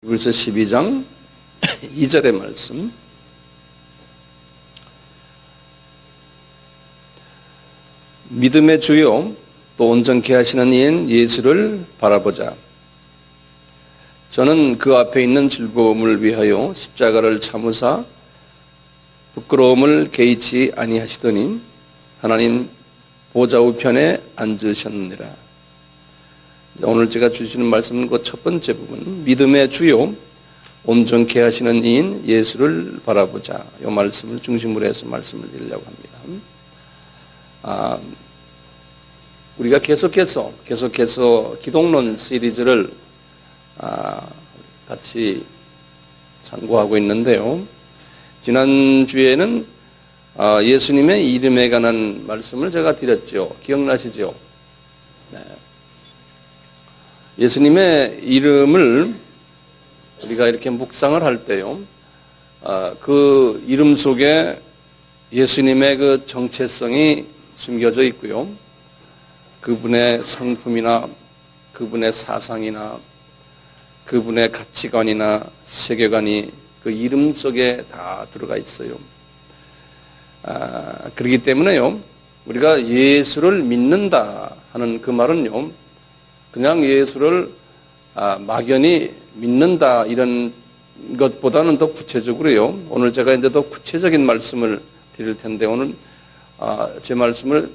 히브리서 12장 2절의 말씀. 믿음의 주요 또 온전케 하시는 이인 예수를 바라보자. 저는 그 앞에 있는 즐거움을 위하여 십자가를 참으사 부끄러움을 개의치 아니하시더니 하나님 보좌 우편에 앉으셨느니라. 오늘 제가 주시는 말씀은 그 첫 번째 부분, 믿음의 주요 온전케 하시는 이인 예수를 바라보자. 이 말씀을 중심으로 해서 말씀을 드리려고 합니다. 우리가 계속해서 기독론 시리즈를 같이 참고하고 있는데요. 지난주에는 예수님의 이름에 관한 말씀을 제가 드렸죠. 기억나시죠? 네. 예수님의 이름을 우리가 이렇게 묵상을 할 때요, 그 이름 속에 예수님의 그 정체성이 숨겨져 있고요. 그분의 성품이나 그분의 사상이나 그분의 가치관이나 세계관이 그 이름 속에 다 들어가 있어요. 그렇기 때문에요, 우리가 예수를 믿는다 하는 그 말은요, 그냥 예수를 막연히 믿는다 이런 것보다는 더 구체적으로요. 오늘 제가 이제 더 구체적인 말씀을 드릴 텐데, 오늘 제 말씀을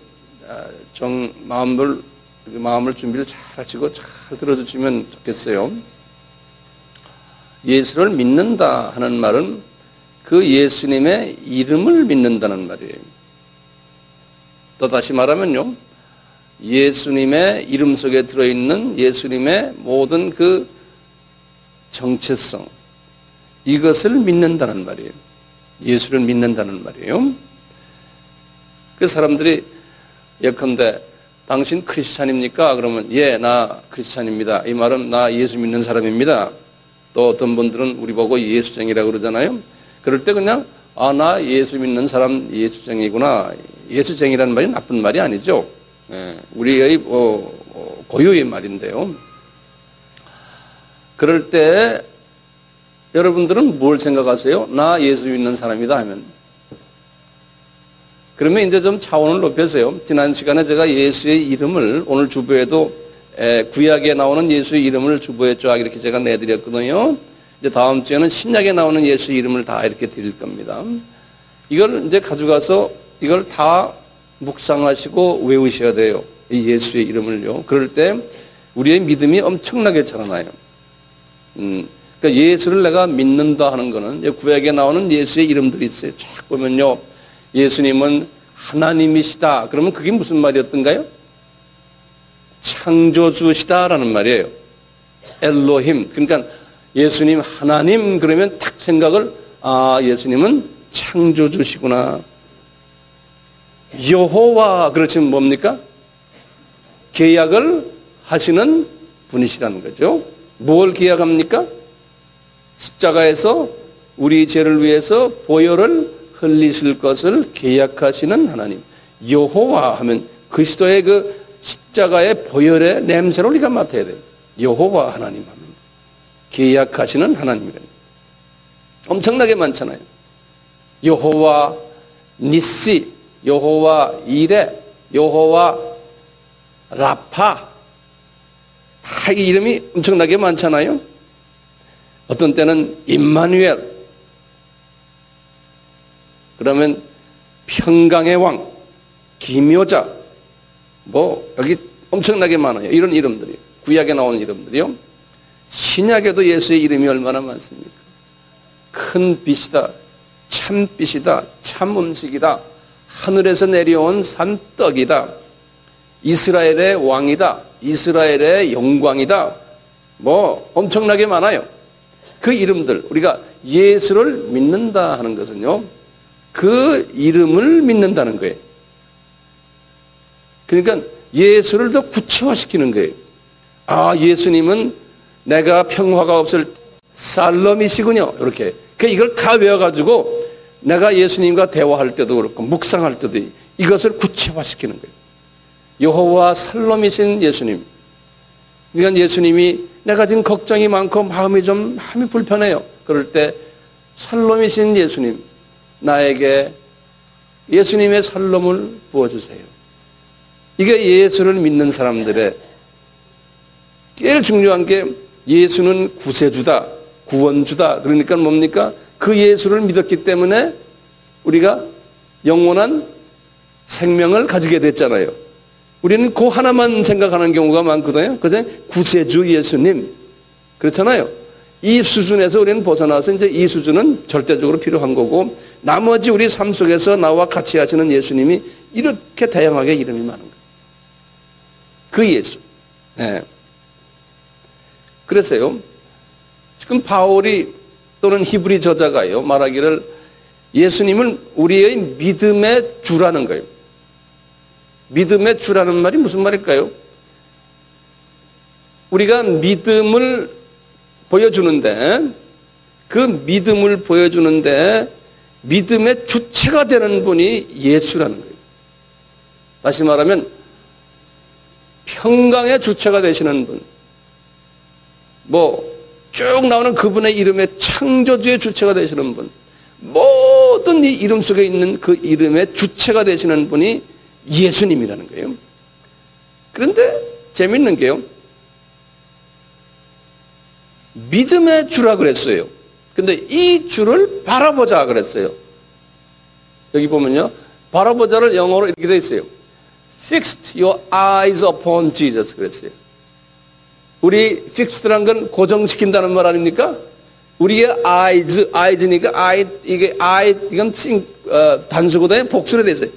마음을 준비를 잘 하시고 잘 들어주시면 좋겠어요. 예수를 믿는다 하는 말은 그 예수님의 이름을 믿는다는 말이에요. 또 다시 말하면요, 예수님의 이름 속에 들어있는 예수님의 모든 그 정체성, 이것을 믿는다는 말이에요. 예수를 믿는다는 말이에요. 그 사람들이 예컨대 당신 크리스찬입니까? 그러면 예, 나 크리스찬입니다. 이 말은 나 예수 믿는 사람입니다. 또 어떤 분들은 우리 보고 예수쟁이라고 그러잖아요. 그럴 때 그냥 나 예수 믿는 사람 예수쟁이구나. 예수쟁이라는 말이 나쁜 말이 아니죠. 우리의 고유의 말인데요. 그럴 때 여러분들은 뭘 생각하세요? 나 예수 믿는 사람이다 하면. 그러면 이제 좀 차원을 높여서요. 지난 시간에 제가 예수의 이름을, 오늘 주보에도 구약에 나오는 예수의 이름을 주보에 쫙 이렇게 제가 내드렸거든요. 이제 다음 주에는 신약에 나오는 예수의 이름을 다 이렇게 드릴 겁니다. 이걸 이제 가져가서 이걸 다 묵상하시고 외우셔야 돼요. 이 예수의 이름을요. 그럴 때 우리의 믿음이 엄청나게 자라나요. 그러니까 예수를 내가 믿는다 하는 거는 구약에 나오는 예수의 이름들이 있어요. 쫙 보면요, 예수님은 하나님이시다. 그러면 그게 무슨 말이었던가요? 창조주시다라는 말이에요. 엘로힘. 그러니까 예수님 하나님 그러면 딱 생각을, 예수님은 창조주시구나. 여호와 그렇지만 뭡니까? 계약을 하시는 분이시라는 거죠. 뭘 계약합니까? 십자가에서 우리 죄를 위해서 보혈을 흘리실 것을 계약하시는 하나님. 여호와 하면 그리스도의 그 십자가의 보혈의 냄새를 우리가 맡아야 돼요. 여호와 하나님 하면 계약하시는 하나님이래요. 엄청나게 많잖아요. 여호와 니시, 여호와 이레, 여호와 라파, 다 이 이름이 엄청나게 많잖아요. 어떤 때는 임마누엘, 그러면 평강의 왕, 기묘자, 여기 엄청나게 많아요. 이런 이름들이요. 구약에 나오는 이름들이요. 신약에도 예수의 이름이 얼마나 많습니까? 큰 빛이다, 참 빛이다, 참 음식이다, 하늘에서 내려온 산떡이다, 이스라엘의 왕이다, 이스라엘의 영광이다, 엄청나게 많아요. 그 이름들, 우리가 예수를 믿는다 하는 것은요, 그 이름을 믿는다는 거예요. 그러니까 예수를 더 구체화시키는 거예요. 예수님은 내가 평화가 없을 살롬이시군요. 이렇게. 이걸 다 외워가지고 내가 예수님과 대화할 때도 그렇고 묵상할 때도 이것을 구체화시키는 거예요. 여호와 살롬이신 예수님. 그러니까 예수님이 내가 지금 걱정이 많고 마음이 불편해요. 그럴 때 살롬이신 예수님, 나에게 예수님의 살롬을 부어주세요. 이게 예수를 믿는 사람들의 제일 중요한 게 예수는 구세주다, 구원주다. 그러니까 뭡니까? 그 예수를 믿었기 때문에 우리가 영원한 생명을 가지게 됐잖아요. 우리는 그 하나만 생각하는 경우가 많거든요. 그런데 구세주 예수님 그렇잖아요. 이 수준에서 우리는 벗어나서 이제 이 수준은 절대적으로 필요한 거고 나머지 우리 삶 속에서 나와 같이 하시는 예수님이 이렇게 다양하게 이름이 많은 거예요. 그 예수. 네. 그래서요. 지금 바울이 또는 히브리 저자가요 말하기를 예수님을 우리의 믿음의 주라는 거예요. 믿음의 주라는 말이 무슨 말일까요? 우리가 믿음을 보여주는데 그 믿음을 보여주는데 믿음의 주체가 되는 분이 예수라는 거예요. 다시 말하면 평강의 주체가 되시는 분, 쭉 나오는 그분의 이름의 창조주의 주체가 되시는 분, 모든 이 이름 속에 있는 그 이름의 주체가 되시는 분이 예수님이라는 거예요. 그런데 재밌는 게요, 믿음의 주라 그랬어요. 근데 이 주를 바라보자 그랬어요. 여기 보면요, 바라보자를 영어로 이렇게 돼 있어요. Fixed your eyes upon Jesus 그랬어요. 우리 fixed란 건 고정시킨다는 말 아닙니까? 우리의 eyes니까 이건 단수거든요. 복수로 돼 있어요.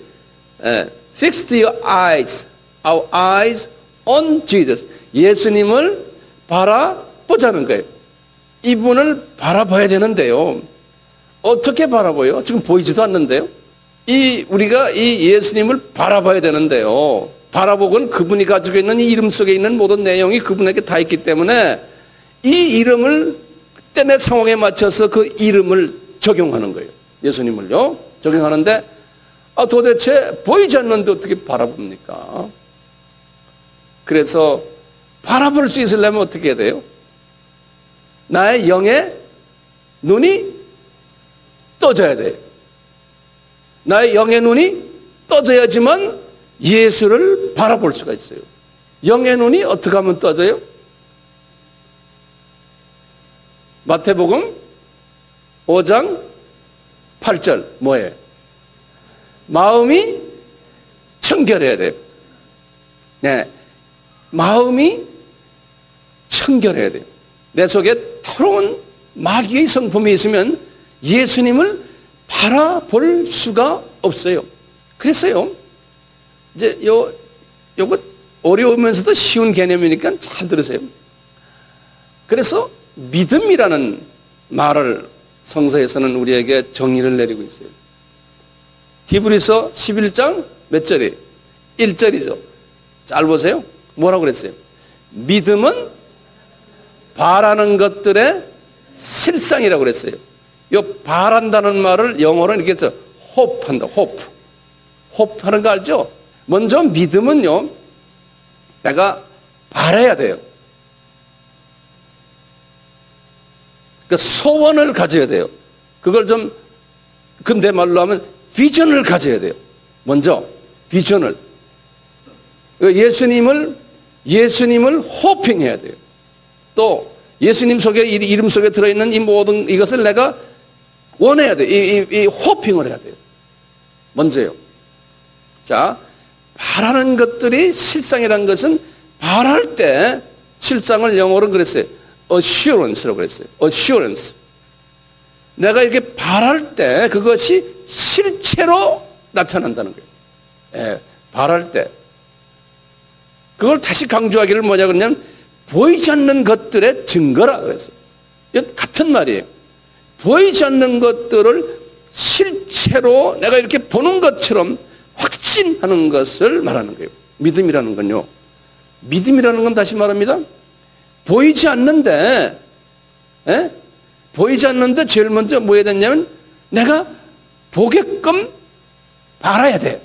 Fixed your eyes, our eyes on Jesus. 예수님을 바라보자는 거예요. 이분을 바라봐야 되는데요. 어떻게 바라봐요? 지금 보이지도 않는데요. 우리가 이 예수님을 바라봐야 되는데요. 바라보고는 그분이 가지고 있는 이 이름 속에 있는 모든 내용이 그분에게 다 있기 때문에 이 이름을 그때의 상황에 맞춰서 그 이름을 적용하는 거예요. 예수님을요. 적용하는데 도대체 보이지 않는데 어떻게 바라봅니까? 그래서 바라볼 수 있으려면 어떻게 해야 돼요? 나의 영의 눈이 떠져야 돼요. 나의 영의 눈이 떠져야지만 예수를 바라볼 수가 있어요. 영의 눈이 어떻게 하면 떠져요? 마태복음 5장 8절 뭐예요? 마음이 청결해야 돼요. 네, 마음이 청결해야 돼요. 내 속에 더러운 마귀의 성품이 있으면 예수님을 바라볼 수가 없어요. 그랬어요. 이제 요거 어려우면서도 쉬운 개념이니까 잘 들으세요. 그래서 믿음이라는 말을 성서에서는 우리에게 정의를 내리고 있어요. 히브리서 11장 몇 절이에요? 1절이죠. 잘 보세요. 뭐라고 그랬어요? 믿음은 바라는 것들의 실상이라고 그랬어요. 이 바란다는 말을 영어로 이렇게 해서 hope한다. hope 하는 거 알죠? 먼저 믿음은요, 내가 바라야 돼요. 그 소원을 가져야 돼요. 그걸 좀 근대 말로 하면 비전을 가져야 돼요. 먼저 비전을. 예수님을 호핑해야 돼요. 또 예수님 속에 이름 속에 들어있는 이 모든 이것을 내가 원해야 돼요. 이 호핑을 해야 돼요. 먼저요. 자, 바라는 것들이 실상이라는 것은 바랄 때 실상을 영어로 그랬어요. assurance라고 그랬어요. assurance. 내가 이렇게 바랄 때 그것이 실체로 나타난다는 거예요. 예, 바랄 때. 그걸 다시 강조하기를 뭐냐 그러냐면 보이지 않는 것들의 증거라 그랬어요. 같은 말이에요. 보이지 않는 것들을 실체로 내가 이렇게 보는 것처럼 확신하는 것을 말하는 거예요. 믿음이라는 건요. 믿음이라는 건 다시 말합니다. 보이지 않는데, 보이지 않는데 제일 먼저 뭐 해야 되냐면 내가 보게끔 바라야 돼.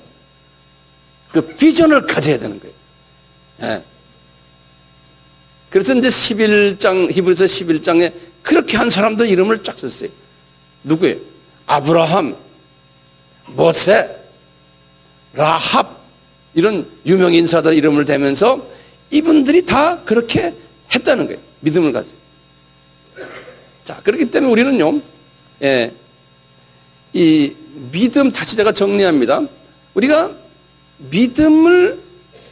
그 비전을 가져야 되는 거예요. 그래서 이제 11장, 히브리서 11장에 그렇게 한 사람들 이름을 쫙 썼어요. 누구예요? 아브라함, 모세, 라합, 이런 유명 인사들 이름을 대면서 이분들이 다 그렇게 했다는 거예요. 믿음을 가지고. 자, 그렇기 때문에 우리는요, 이 믿음, 다시 제가 정리합니다. 우리가 믿음을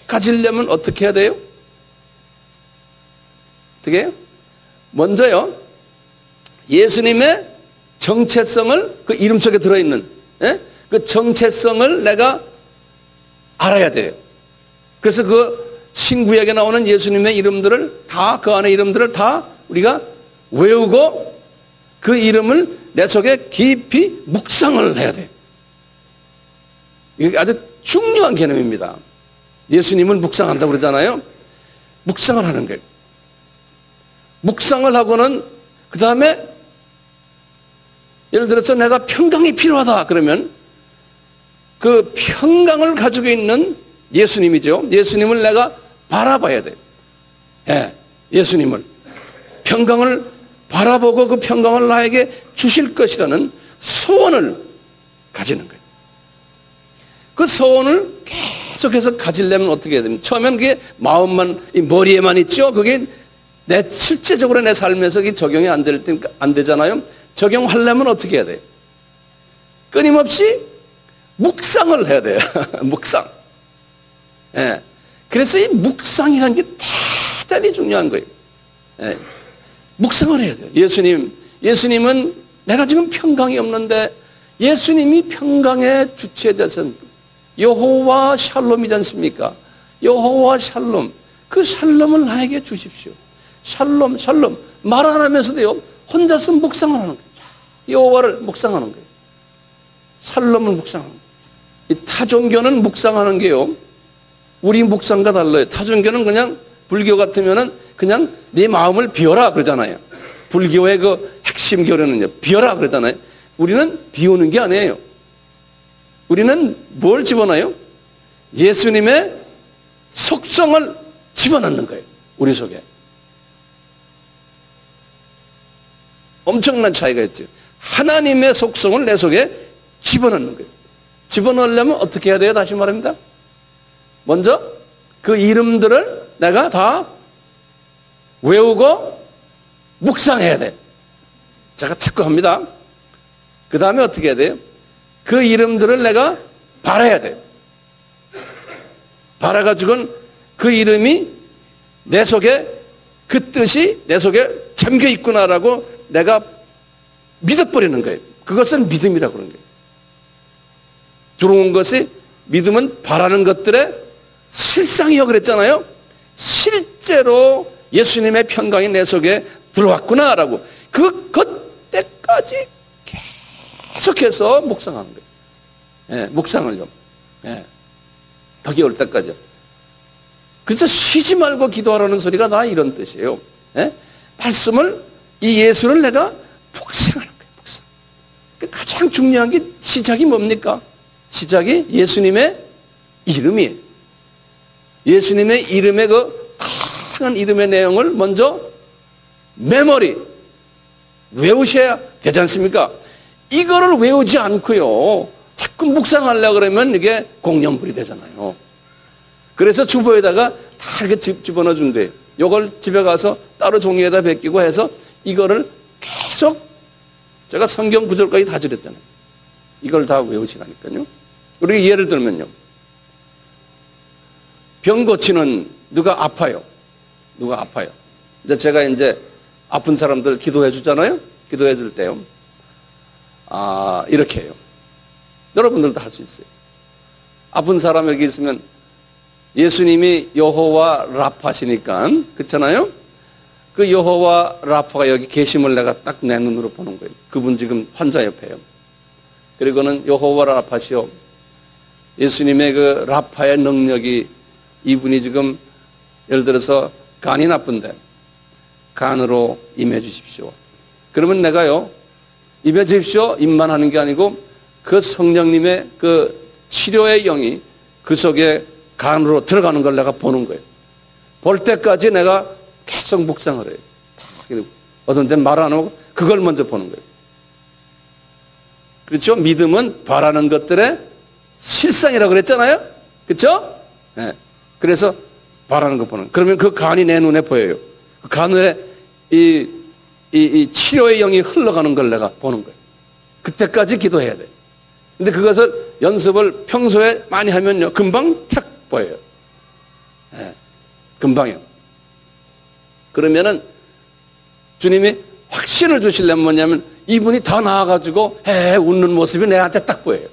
가지려면 어떻게 해야 돼요? 어떻게 해요? 먼저요, 예수님의 정체성을 그 이름 속에 들어있는 그 정체성을 내가 알아야 돼요. 그래서 그 신구약에 나오는 예수님의 이름들을 다, 그 안에 이름들을 다 우리가 외우고 그 이름을 내 속에 깊이 묵상을 해야 돼요. 이게 아주 중요한 개념입니다. 예수님을 묵상한다고 그러잖아요. 묵상을 하는 거예요. 묵상을 하고는 그 다음에 예를 들어서 내가 평강이 필요하다 그러면 그 평강을 가지고 있는 예수님이죠. 예수님을 내가 바라봐야 돼요. 예수님을. 평강을 바라보고 그 평강을 나에게 주실 것이라는 소원을 가지는 거예요. 그 소원을 계속해서 가지려면 어떻게 해야 됩니까? 처음엔 그게 마음만, 이 머리에만 있죠. 그게 실제적으로 내 삶에서 적용이 안 되잖아요. 적용하려면 어떻게 해야 돼요? 끊임없이 묵상을 해야 돼요. 묵상. 그래서 이 묵상이라는 게 대단히 중요한 거예요. 묵상을 해야 돼요. 예수님은 내가 지금 평강이 없는데 예수님이 평강의 주체에 대해서는 여호와 샬롬이지 않습니까? 여호와 샬롬. 그 샬롬을 나에게 주십시오. 샬롬, 샬롬. 말 안 하면서도요, 혼자서 묵상을 하는 거예요. 여호와를 묵상하는 거예요. 샬롬을 묵상하는 거예요. 이 타종교는 묵상하는 게요, 우리 묵상과 달라요. 타종교는 그냥, 불교 같으면은 그냥 네 마음을 비워라 그러잖아요. 불교의 그 핵심 교리는요, 비워라 그러잖아요. 우리는 비우는 게 아니에요. 우리는 뭘 집어넣어요? 예수님의 속성을 집어넣는 거예요. 우리 속에. 엄청난 차이가 있죠. 하나님의 속성을 내 속에 집어넣는 거예요. 집어넣으려면 어떻게 해야 돼요? 다시 말합니다. 먼저 그 이름들을 내가 다 외우고 묵상해야 돼. 제가 자꾸 합니다. 그 다음에 어떻게 해야 돼요? 그 이름들을 내가 바라야 돼요. 바라가지고는 그 이름이 내 속에, 그 뜻이 내 속에 잠겨 있구나라고 내가 믿어버리는 거예요. 그것은 믿음이라고 그러는 거예요. 들어온 것이, 믿음은 바라는 것들의 실상이요 그랬잖아요. 실제로 예수님의 평강이 내 속에 들어왔구나라고 그때까지 계속해서 묵상하는 거예요. 묵상을요. 덕이 올 때까지요. 그래서 쉬지 말고 기도하라는 소리가 다 이런 뜻이에요. 말씀을, 이 예수를 내가 묵상하는 거예요. 묵상. 가장 중요한 게 시작이 뭡니까? 시작이 예수님의 이름이에요. 예수님의 이름의 그 다양한 이름의 내용을 먼저 메모리, 외우셔야 되지 않습니까? 이거를 외우지 않고요, 자꾸 묵상하려고 그러면 이게 공연불이 되잖아요. 그래서 주보에다가 다 이렇게 집어넣어 준 거예요. 이걸 집에 가서 따로 종이에다 베끼고 해서 이거를 계속, 제가 성경 구절까지 다 드렸잖아요. 이걸 다 외우시라니까요. 우리 예를 들면요, 병 고치는, 누가 아파요. 누가 아파요. 이제 제가 이제 아픈 사람들 기도해 주잖아요. 기도해 줄 때요, 이렇게 해요. 여러분들도 할 수 있어요. 아픈 사람 여기 있으면 예수님이 여호와 라파시니까, 그렇잖아요. 그 여호와 라파가 여기 계심을 내가 딱 내 눈으로 보는 거예요. 그분 지금 환자 옆에요. 그리고는 여호와 라파시요, 예수님의 그 라파의 능력이, 이분이 지금 예를 들어서 간이 나쁜데 간으로 임해 주십시오. 그러면 내가요, 임해 주십시오 입만 하는 게 아니고 그 성령님의 그 치료의 영이 그 속에 간으로 들어가는 걸 내가 보는 거예요. 볼 때까지 내가 계속 묵상을 해요. 어떤 데는 말 안 하고 그걸 먼저 보는 거예요. 그렇죠? 믿음은 바라는 것들의 실상이라고 그랬잖아요. 그렇죠? 네. 그래서 바라는 거 보는. 그러면 그 간이 내 눈에 보여요. 그 간에 이 치료의 영이 흘러가는 걸 내가 보는 거예요. 그때까지 기도해야 돼. 근데 그것을 연습을 평소에 많이 하면요, 금방 탁 보여요. 네. 금방요. 그러면은 주님이 확신을 주시려면 뭐냐면 이분이 더 나아가지고 웃는 모습이 내한테 딱 보여요.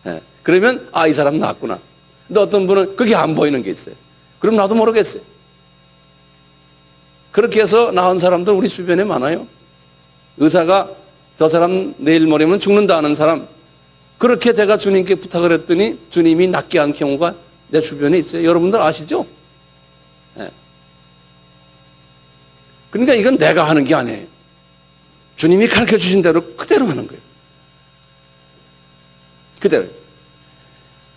네. 그러면 이 사람 나았구나. 근데 어떤 분은 그게 안 보이는 게 있어요. 그럼 나도 모르겠어요. 그렇게 해서 나은 사람들 우리 주변에 많아요. 의사가 저 사람 내일 모레면 죽는다 하는 사람, 그렇게 제가 주님께 부탁을 했더니 주님이 낫게 한 경우가 내 주변에 있어요. 여러분들 아시죠? 네. 그러니까 이건 내가 하는 게 아니에요. 주님이 가르쳐 주신 대로 그대로 하는 거예요. 그대로.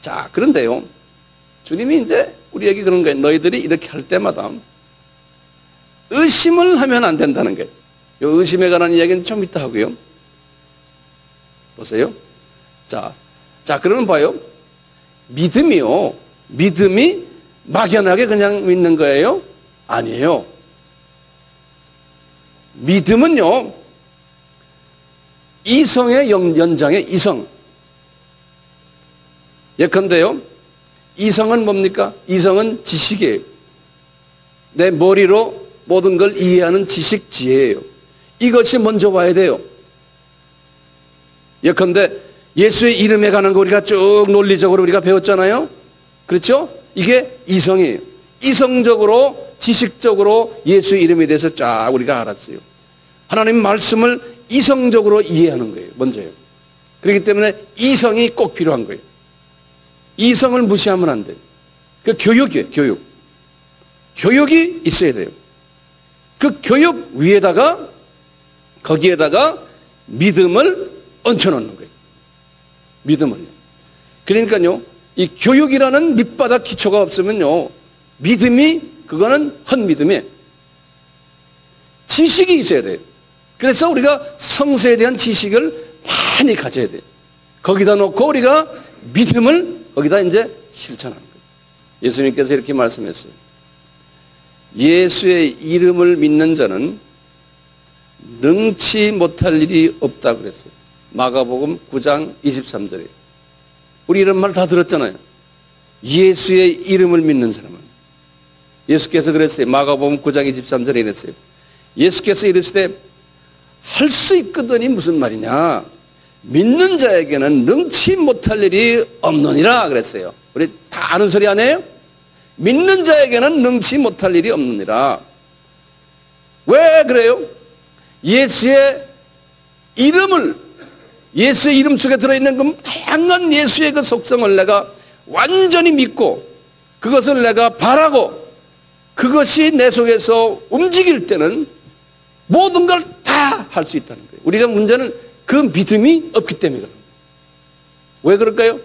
자, 그런데요, 주님이 이제 우리에게 그런 거예요. 너희들이 이렇게 할 때마다 의심을 하면 안 된다는 거예요. 이 의심에 관한 이야기는 좀 이따 하고요. 보세요. 자, 그러면 봐요. 믿음이요. 믿음이 막연하게 그냥 믿는 거예요? 아니에요. 믿음은요, 이성의 연장의 이성. 예컨대요, 이성은 뭡니까? 이성은 지식이에요. 내 머리로 모든 걸 이해하는 지식, 지혜예요. 이것이 먼저 와야 돼요. 예컨대 예수의 이름에 관한 거 우리가 쭉 논리적으로 우리가 배웠잖아요. 그렇죠? 이게 이성이에요. 이성적으로, 지식적으로 예수의 이름에 대해서 쫙 우리가 알았어요. 하나님 말씀을 이성적으로 이해하는 거예요. 먼저요. 그렇기 때문에 이성이 꼭 필요한 거예요. 이성을 무시하면 안 돼요. 그 교육이에요. 교육. 교육이 있어야 돼요. 그 교육 위에다가, 거기에다가 믿음을 얹혀놓는 거예요. 믿음을요. 그러니까요, 이 교육이라는 밑바닥 기초가 없으면요, 믿음이, 그거는 헛믿음이에요. 지식이 있어야 돼요. 그래서 우리가 성서에 대한 지식을 많이 가져야 돼요. 거기다 놓고 우리가 믿음을 거기다 이제 실천하는 거예요. 예수님께서 이렇게 말씀했어요. 예수의 이름을 믿는 자는 능치 못할 일이 없다 그랬어요. 마가복음 9장 23절에. 우리 이런 말 다 들었잖아요. 예수의 이름을 믿는 사람은. 예수께서 그랬어요. 마가복음 9장 23절에 이랬어요. 예수께서 이르시되 할 수 있거든이 무슨 말이냐. 믿는 자에게는 능치 못할 일이 없느니라 그랬어요. 우리 다 아는 소리 아니에요? 믿는 자에게는 능치 못할 일이 없느니라. 왜 그래요? 예수의 이름을, 예수의 이름 속에 들어있는 그 다양한 예수의 그 속성을 내가 완전히 믿고 그것을 내가 바라고 그것이 내 속에서 움직일 때는 모든 걸 다 할 수 있다는 거예요. 우리가 문제는 그 믿음이 없기 때문에 그런 거예요. 왜 그럴까요?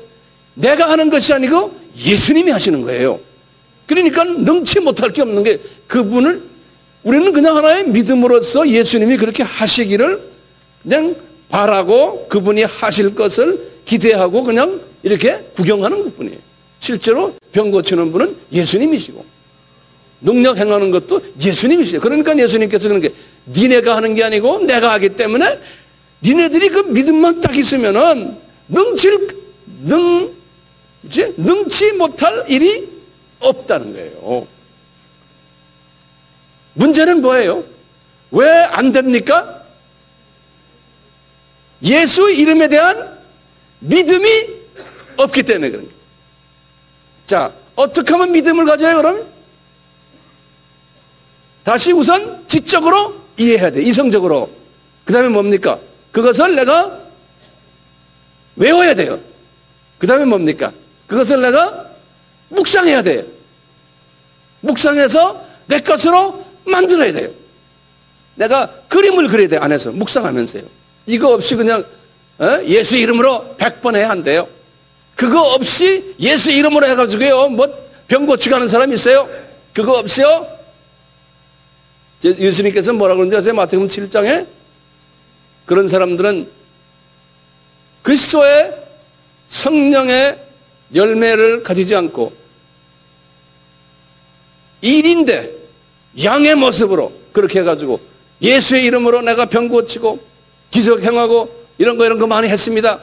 내가 하는 것이 아니고 예수님이 하시는 거예요. 그러니까 능치 못할 게 없는 게 그분을 우리는 그냥 하나의 믿음으로써 예수님이 그렇게 하시기를 그냥 바라고 그분이 하실 것을 기대하고 그냥 이렇게 구경하는 것뿐이에요. 실제로 병 고치는 분은 예수님이시고 능력 행하는 것도 예수님이시죠. 그러니까 예수님께서 그런 게 니네가 하는 게 아니고 내가 하기 때문에 니네들이 그 믿음만 딱 있으면은 능치 못할 일이 없다는 거예요. 문제는 뭐예요? 왜 안 됩니까? 예수 이름에 대한 믿음이 없기 때문에 그런 거예요. 자, 어떻게 하면 믿음을 가져요, 그럼? 다시 우선 지적으로 이해해야 돼. 이성적으로. 그 다음에 뭡니까? 그것을 내가 외워야 돼요. 그 다음에 뭡니까? 그것을 내가 묵상해야 돼요. 묵상해서 내 것으로 만들어야 돼요. 내가 그림을 그려야 돼요. 안에서 묵상하면서요. 이거 없이 그냥 예수 이름으로 100번 해야 한대요. 그거 없이 예수 이름으로 해가지고요, 뭐 병 고치고 하는 사람 있어요? 그거 없어요? 예수님께서 뭐라고 그러는지 아세요? 마태복음 7장에 그런 사람들은 그리스도의 성령의 열매를 가지지 않고 일인데 양의 모습으로 그렇게 해가지고 예수의 이름으로 내가 병 고치고 기적 행하고 이런 거 많이 했습니다.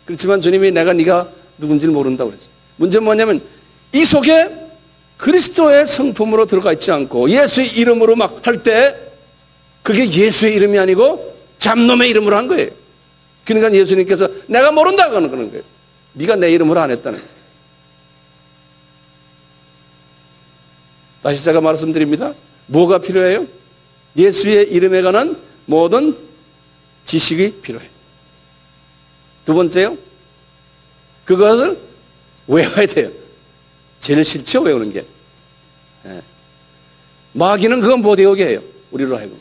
그렇지만 주님이 내가 네가 누군지를 모른다고 그랬어요. 문제는 뭐냐면 이 속에 그리스도의 성품으로 들어가 있지 않고 예수의 이름으로 막 할 때 그게 예수의 이름이 아니고 잡놈의 이름으로 한 거예요. 그러니까 예수님께서 내가 모른다고 하는 거예요. 네가 내 이름으로 안 했다는 거예요. 다시 제가 말씀드립니다. 뭐가 필요해요? 예수의 이름에 관한 모든 지식이 필요해요. 두 번째요. 그것을 외워야 돼요. 제일 싫죠, 외우는 게. 예. 마귀는 그건 못 외우게 해요. 우리로 하여금.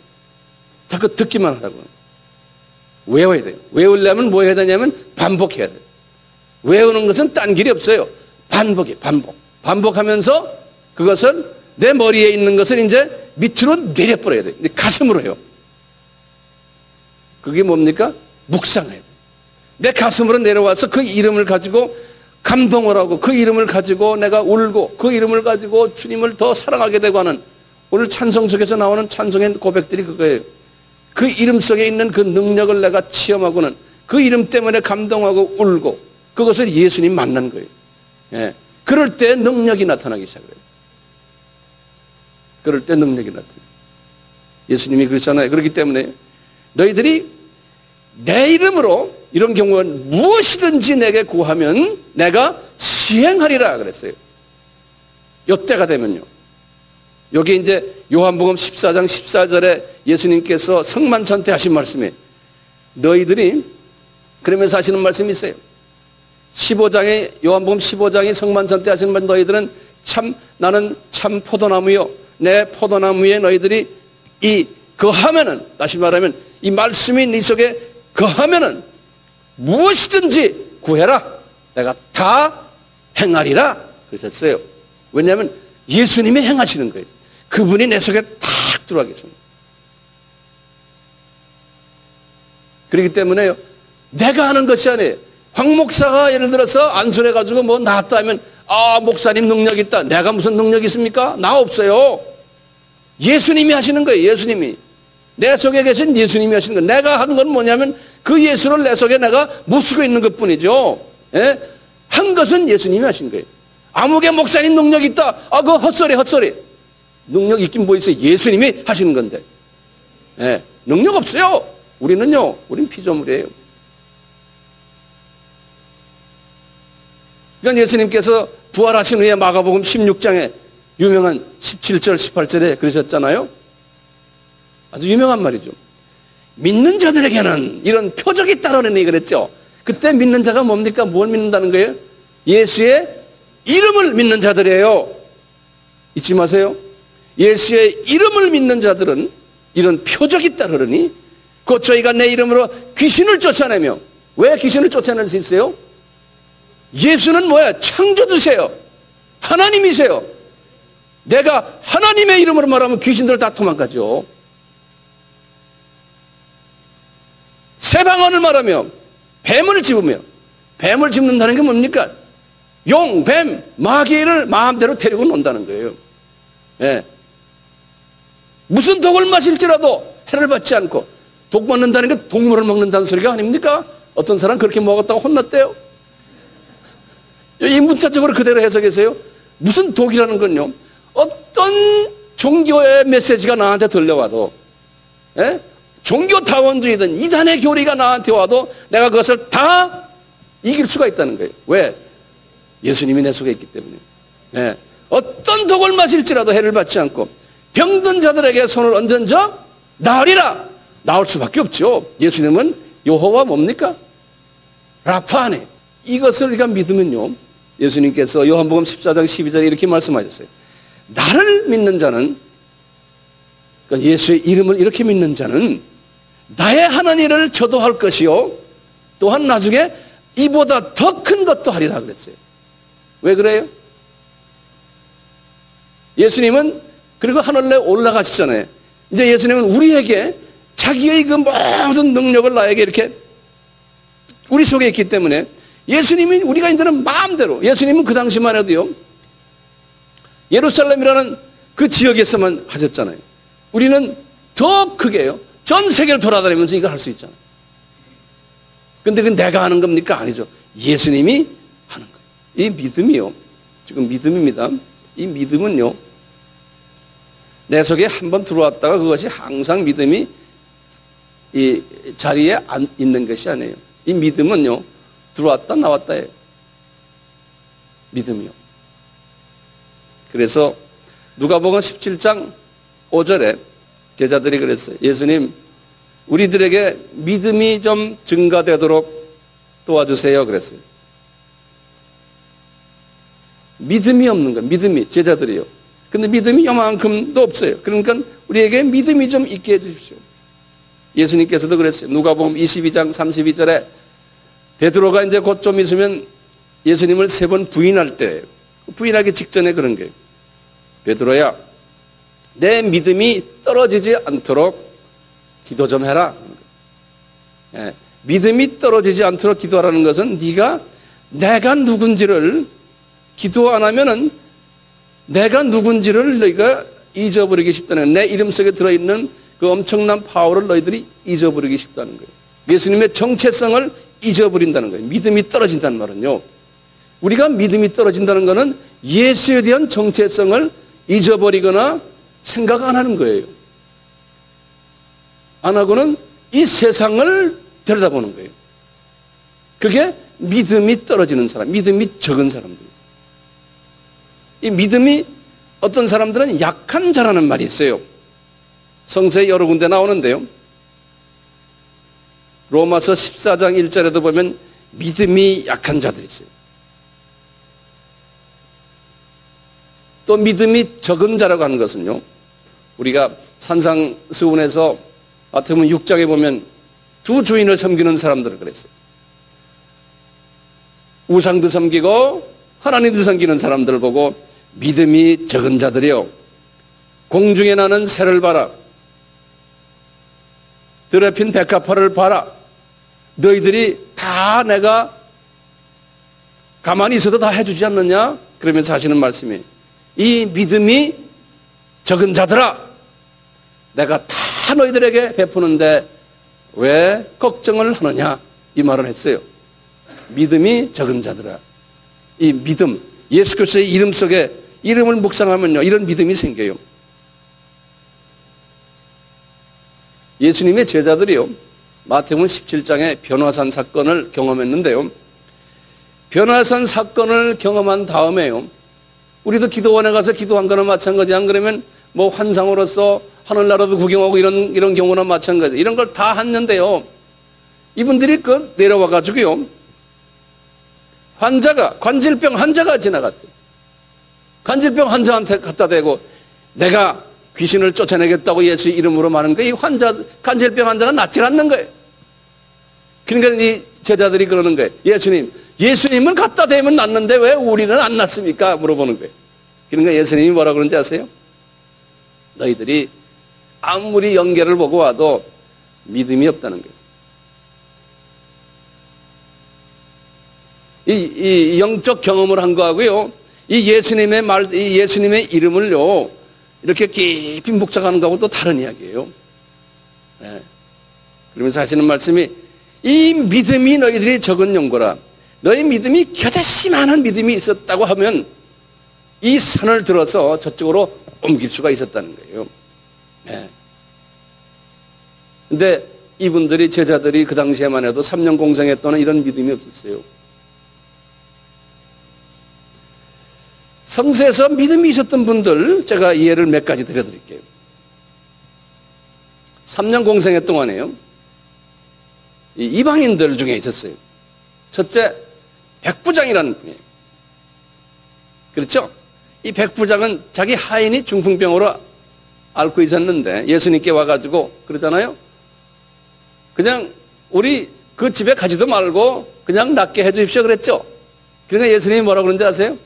자꾸 듣기만 하라고. 외워야 돼요. 외우려면 뭐 해야 되냐면 반복해야 돼요. 외우는 것은 딴 길이 없어요. 반복이에요. 반복하면서 그것을 내 머리에 있는 것을 이제 밑으로 내려버려야 돼요. 가슴으로 해요. 그게 뭡니까? 묵상해야 돼요. 내 가슴으로 내려와서 그 이름을 가지고 감동을 하고 그 이름을 가지고 내가 울고 그 이름을 가지고 주님을 더 사랑하게 되고 하는 오늘 찬송 속에서 나오는 찬송의 고백들이 그거예요. 그 이름 속에 있는 그 능력을 내가 체험하고는 그 이름 때문에 감동하고 울고 그것을 예수님 만난 거예요. 예. 그럴 때 능력이 나타나기 시작해요. 그럴 때 능력이 나타나요. 예수님이 그러잖아요. 그렇기 때문에 너희들이 내 이름으로 이런 경우는 무엇이든지 내게 구하면 내가 시행하리라 그랬어요. 요때가 되면요. 여기 이제 요한복음 14장 14절에 예수님께서 성만찬 때 하신 말씀이 너희들이 그러면서 하시는 말씀이 있어요. 15장에 요한복음 15장에 성만찬 때 하시는 말 너희들은 나는 참 포도나무요 내 포도나무에 너희들이 거하면은 다시 말하면 이 말씀이 네 속에 거하면은 무엇이든지 구해라 내가 다 행하리라 그러셨어요. 왜냐하면 예수님이 행하시는 거예요. 그분이 내 속에 탁 들어와 계십니다. 그렇기 때문에요 내가 하는 것이 아니에요. 황 목사가 예를 들어서 안술해가지고 뭐 나았다 하면 목사님 능력 있다. 내가 무슨 능력이 있습니까? 나 없어요. 예수님이 하시는 거예요. 예수님이 내 속에 계신 예수님이 하시는 거예요. 내가 한 건 뭐냐면 그 예수를 내 속에 내가 모시고 있는 것뿐이죠. 예? 한 것은 예수님이 하신 거예요. 아무개 목사님 능력 있다. 그거 헛소리. 능력 있긴 뭐 있어요. 예수님이 하시는 건데. 예. 능력 없어요. 우리는요. 우린 피조물이에요. 그러니까 예수님께서 부활하신 후에 마가복음 16장에 유명한 17절 18절에 그러셨잖아요. 아주 유명한 말이죠. 믿는 자들에게는 이런 표적이 따르느니 그랬죠. 그때 믿는 자가 뭡니까? 뭘 믿는다는 거예요? 예수의 이름을 믿는 자들이에요. 잊지 마세요. 예수의 이름을 믿는 자들은 이런 표적이 따르느니 곧 저희가 내 이름으로 귀신을 쫓아내며 왜 귀신을 쫓아낼 수 있어요? 예수는 뭐야? 창조주세요. 하나님이세요. 내가 하나님의 이름으로 말하면 귀신들 다 도망가죠. 새 방언을 말하며 뱀을 집으며 뱀을 집는다는 게 뭡니까? 용, 뱀, 마귀를 마음대로 데리고 논다는 거예요. 예. 무슨 독을 마실지라도 해를 받지 않고 독 먹는다는 게 동물을 먹는다는 소리가 아닙니까? 어떤 사람 그렇게 먹었다고 혼났대요. 이 문자적으로 그대로 해석해서요. 무슨 독이라는 건요. 어떤 종교의 메시지가 나한테 들려와도 예? 종교다원주의든 이단의 교리가 나한테 와도 내가 그것을 다 이길 수가 있다는 거예요. 왜? 예수님이 내 속에 있기 때문에. 예. 어떤 독을 마실지라도 해를 받지 않고 병든 자들에게 손을 얹은저 나으리라. 나올 수밖에 없죠. 예수님은 여호와 뭡니까? 라파네. 이것을 우리가 믿으면요. 예수님께서 요한복음 14장 12절에 이렇게 말씀하셨어요. 나를 믿는 자는 그러니까 예수의 이름을 이렇게 믿는 자는 나의 하는 일을 저도 할 것이요 또한 나중에 이보다 더 큰 것도 하리라 그랬어요. 왜 그래요? 예수님은 그리고 하늘에 올라가시잖아요. 이제 예수님은 우리에게 자기의 그 모든 능력을 나에게 이렇게 우리 속에 있기 때문에 예수님이 우리가 이제는 마음대로 예수님은 그 당시만 해도요 예루살렘이라는 그 지역에서만 하셨잖아요. 우리는 더 크게요. 전 세계를 돌아다니면서 이거 할 수 있잖아요. 근데 그 내가 하는 겁니까? 아니죠. 예수님이 하는 거예요. 이 믿음이요. 지금 믿음입니다. 이 믿음은요. 내 속에 한번 들어왔다가 그것이 항상 믿음이 이 자리에 안 있는 것이 아니에요. 이 믿음은요. 들어왔다 나왔다예요. 믿음이요. 그래서 누가복음 17장 5절에 제자들이 그랬어요. 예수님, 우리들에게 믿음이 좀 증가되도록 도와주세요. 그랬어요. 믿음이 없는 거예요. 믿음이, 제자들이요. 근데 믿음이 요만큼도 없어요. 그러니까 우리에게 믿음이 좀 있게 해주십시오. 예수님께서도 그랬어요. 누가복음 22장 32절에 베드로가 이제 곧 좀 있으면 예수님을 3번 부인할 때, 부인하기 직전에 그런 거예요. 베드로야, 내 믿음이 떨어지지 않도록 기도 좀 해라. 예, 믿음이 떨어지지 않도록 기도하라는 것은 네가 내가 누군지를 기도 안 하면은 내가 누군지를 너희가 잊어버리기 쉽다는 거예요. 내 이름 속에 들어있는 그 엄청난 파워를 너희들이 잊어버리기 쉽다는 거예요. 예수님의 정체성을 잊어버린다는 거예요. 믿음이 떨어진다는 말은요. 우리가 믿음이 떨어진다는 것은 예수에 대한 정체성을 잊어버리거나 생각 안 하는 거예요. 안 하고는 이 세상을 들여다보는 거예요. 그게 믿음이 떨어지는 사람, 믿음이 적은 사람들. 이 믿음이 어떤 사람들은 약한 자라는 말이 있어요. 성서에 여러 군데 나오는데요. 로마서 14장 1절에도 보면 믿음이 약한 자들이 있어요. 또 믿음이 적은 자라고 하는 것은요. 우리가 산상수훈에서 마태복음 6장에 보면 두 주인을 섬기는 사람들을 그랬어요. 우상도 섬기고 하나님도 섬기는 사람들을 보고 믿음이 적은 자들이요. 공중에 나는 새를 봐라. 들에 핀 백합화를 봐라. 너희들이 다 내가 가만히 있어도 다 해주지 않느냐? 그러면서 하시는 말씀이 이 믿음이 적은 자들아, 내가 다 너희들에게 베푸는데 왜 걱정을 하느냐? 이 말을 했어요. 믿음이 적은 자들아. 이 믿음, 예수 그리스도의 이름 속에 이름을 묵상하면요, 이런 믿음이 생겨요. 예수님의 제자들이요, 마태복음 17장에 변화산 사건을 경험했는데요. 변화산 사건을 경험한 다음에요, 우리도 기도원에 가서 기도한 거나 마찬가지. 안 그러면 뭐 환상으로서 하늘나라도 구경하고 이런 경우나 마찬가지. 이런 걸 다 했는데요. 이분들이 내려와 가지고요. 관절병 환자가 지나갔죠. 관절병 환자한테 갖다 대고 내가 귀신을 쫓아내겠다고 예수 이름으로 말하는 거예요. 이 관절병 환자가 낫질 않는 거예요. 그러니까 이 제자들이 그러는 거예요. 예수님을 갖다 대면 낫는데 왜 우리는 안 낫습니까? 물어보는 거예요. 그러니까 예수님이 뭐라 그러는지 아세요? 너희들이 아무리 연계를 보고 와도 믿음이 없다는 거예요. 이 영적 경험을 한 거하고요, 이 예수님의 이름을요, 이렇게 깊이 묵상하는 거하고 또 다른 이야기예요. 네. 그러면서 하시는 말씀이 이 믿음이 너희들이 적은 용고라. 너희 믿음이 겨자씨 많은 믿음이 있었다고 하면 이 산을 들어서 저쪽으로 옮길 수가 있었다는 거예요. 네. 근데 이분들이, 제자들이 그 당시에만 해도 3년 공생했던 이런 믿음이 없었어요. 성세에서 믿음이 있었던 분들 제가 예를 몇 가지 드려드릴게요. 3년 공생회 동안에요, 이 이방인들 중에 있었어요. 첫째, 백부장이라는 분이에요. 그렇죠? 이 백부장은 자기 하인이 중풍병으로 앓고 있었는데 예수님께 와가지고 그러잖아요. 그냥 우리 그 집에 가지도 말고 그냥 낫게 해주십시오 그랬죠. 그러니까 예수님이 뭐라고 그러는지 아세요?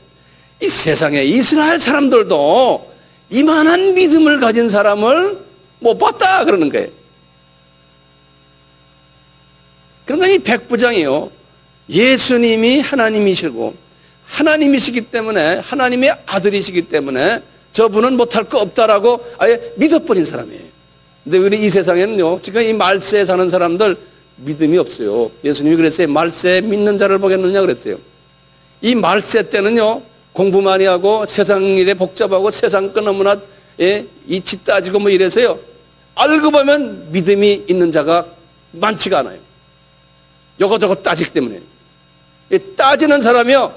이 세상에 이스라엘 사람들도 이만한 믿음을 가진 사람을 못 봤다 그러는 거예요. 그러면 이 백부장이요, 예수님이 하나님이시고 하나님이시기 때문에, 하나님의 아들이시기 때문에 저분은 못할 거 없다라고 아예 믿어버린 사람이에요. 근데 우리 이 세상에는요, 지금 이 말세에 사는 사람들 믿음이 없어요. 예수님이 그랬어요. 말세에 믿는 자를 보겠느냐 그랬어요. 이 말세 때는요, 공부 많이 하고 세상 일에 복잡하고 세상 거 너무나 이치 따지고 뭐 이래서요, 알고 보면 믿음이 있는 자가 많지가 않아요. 요거저거 따지기 때문에. 따지는 사람이요,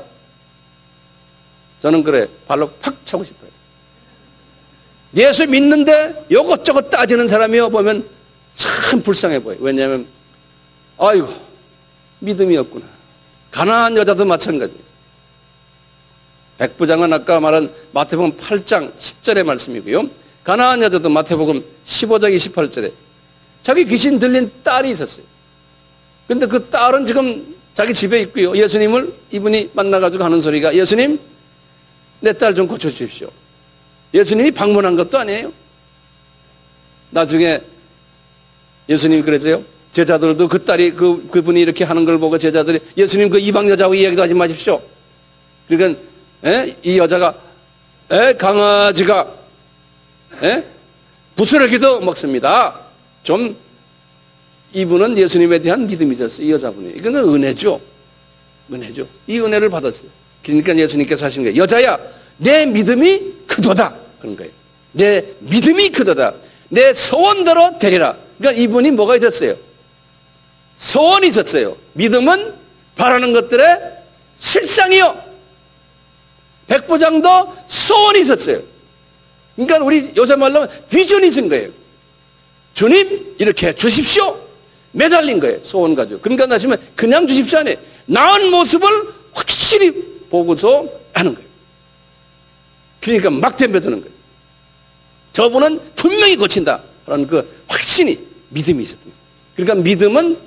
저는 그래 발로 팍 차고 싶어요. 예수 믿는데 요것저것 따지는 사람이요 보면 참 불쌍해 보여요. 왜냐하면 아이고 믿음이 없구나. 가난한 여자도 마찬가지예요. 백부장은 아까 말한 마태복음 8장 10절의 말씀이고요, 가난한 여자도 마태복음 15장 28절에 자기 귀신 들린 딸이 있었어요. 근데 그 딸은 지금 자기 집에 있고요, 예수님을 이분이 만나가지고 하는 소리가, 예수님 내 딸 좀 고쳐주십시오. 예수님이 방문한 것도 아니에요. 나중에 예수님이 그랬어요. 제자들도 그 딸이 그분이 이렇게 하는 걸 보고 제자들이, 예수님 그 이방 여자하고 이야기도 하지 마십시오. 그러니까 이 여자가 강아지가 부스러기도 먹습니다. 좀 이분은 예수님에 대한 믿음이 있었어요. 이 여자분이. 이거는 은혜죠. 은혜죠. 이 은혜를 받았어요. 그러니까 예수님께서 하신 거예요. 여자야, 내 믿음이 크도다. 그런 거예요. 내 믿음이 크도다. 내 소원대로 되리라. 그러니까 이분이 뭐가 있었어요? 소원이 있었어요. 믿음은 바라는 것들의 실상이요. 백부장도 소원이 있었어요. 그러니까 우리 요새 말로 비전이 있은 거예요. 주님 이렇게 해 주십시오. 매달린 거예요. 소원 가지고. 그러니까 나시면 그냥 주십시오 아니에요. 나은 모습을 확실히 보고서 하는 거예요. 그러니까 막 덤벼드는 거예요. 저분은 분명히 고친다 라는 그 확신이, 믿음이 있었던 거예요. 그러니까 믿음은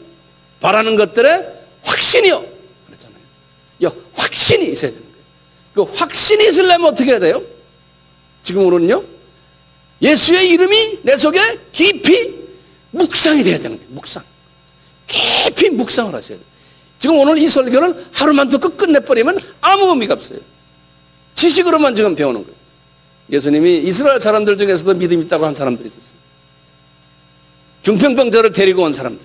바라는 것들의 확신이요 그랬잖아요. 확신이 있어야 되는 거예요. 그 확신이 있으려면 어떻게 해야 돼요? 지금으로는요, 예수의 이름이 내 속에 깊이 묵상이 돼야 되는 거예요. 묵상. 깊이 묵상을 하셔야 돼요. 지금 오늘 이 설교를 하루만 듣고 끝내버리면 아무 의미가 없어요. 지식으로만 지금 배우는 거예요. 예수님이 이스라엘 사람들 중에서도 믿음 있다고 한 사람들이 있었어요. 중풍병자를 데리고 온 사람들.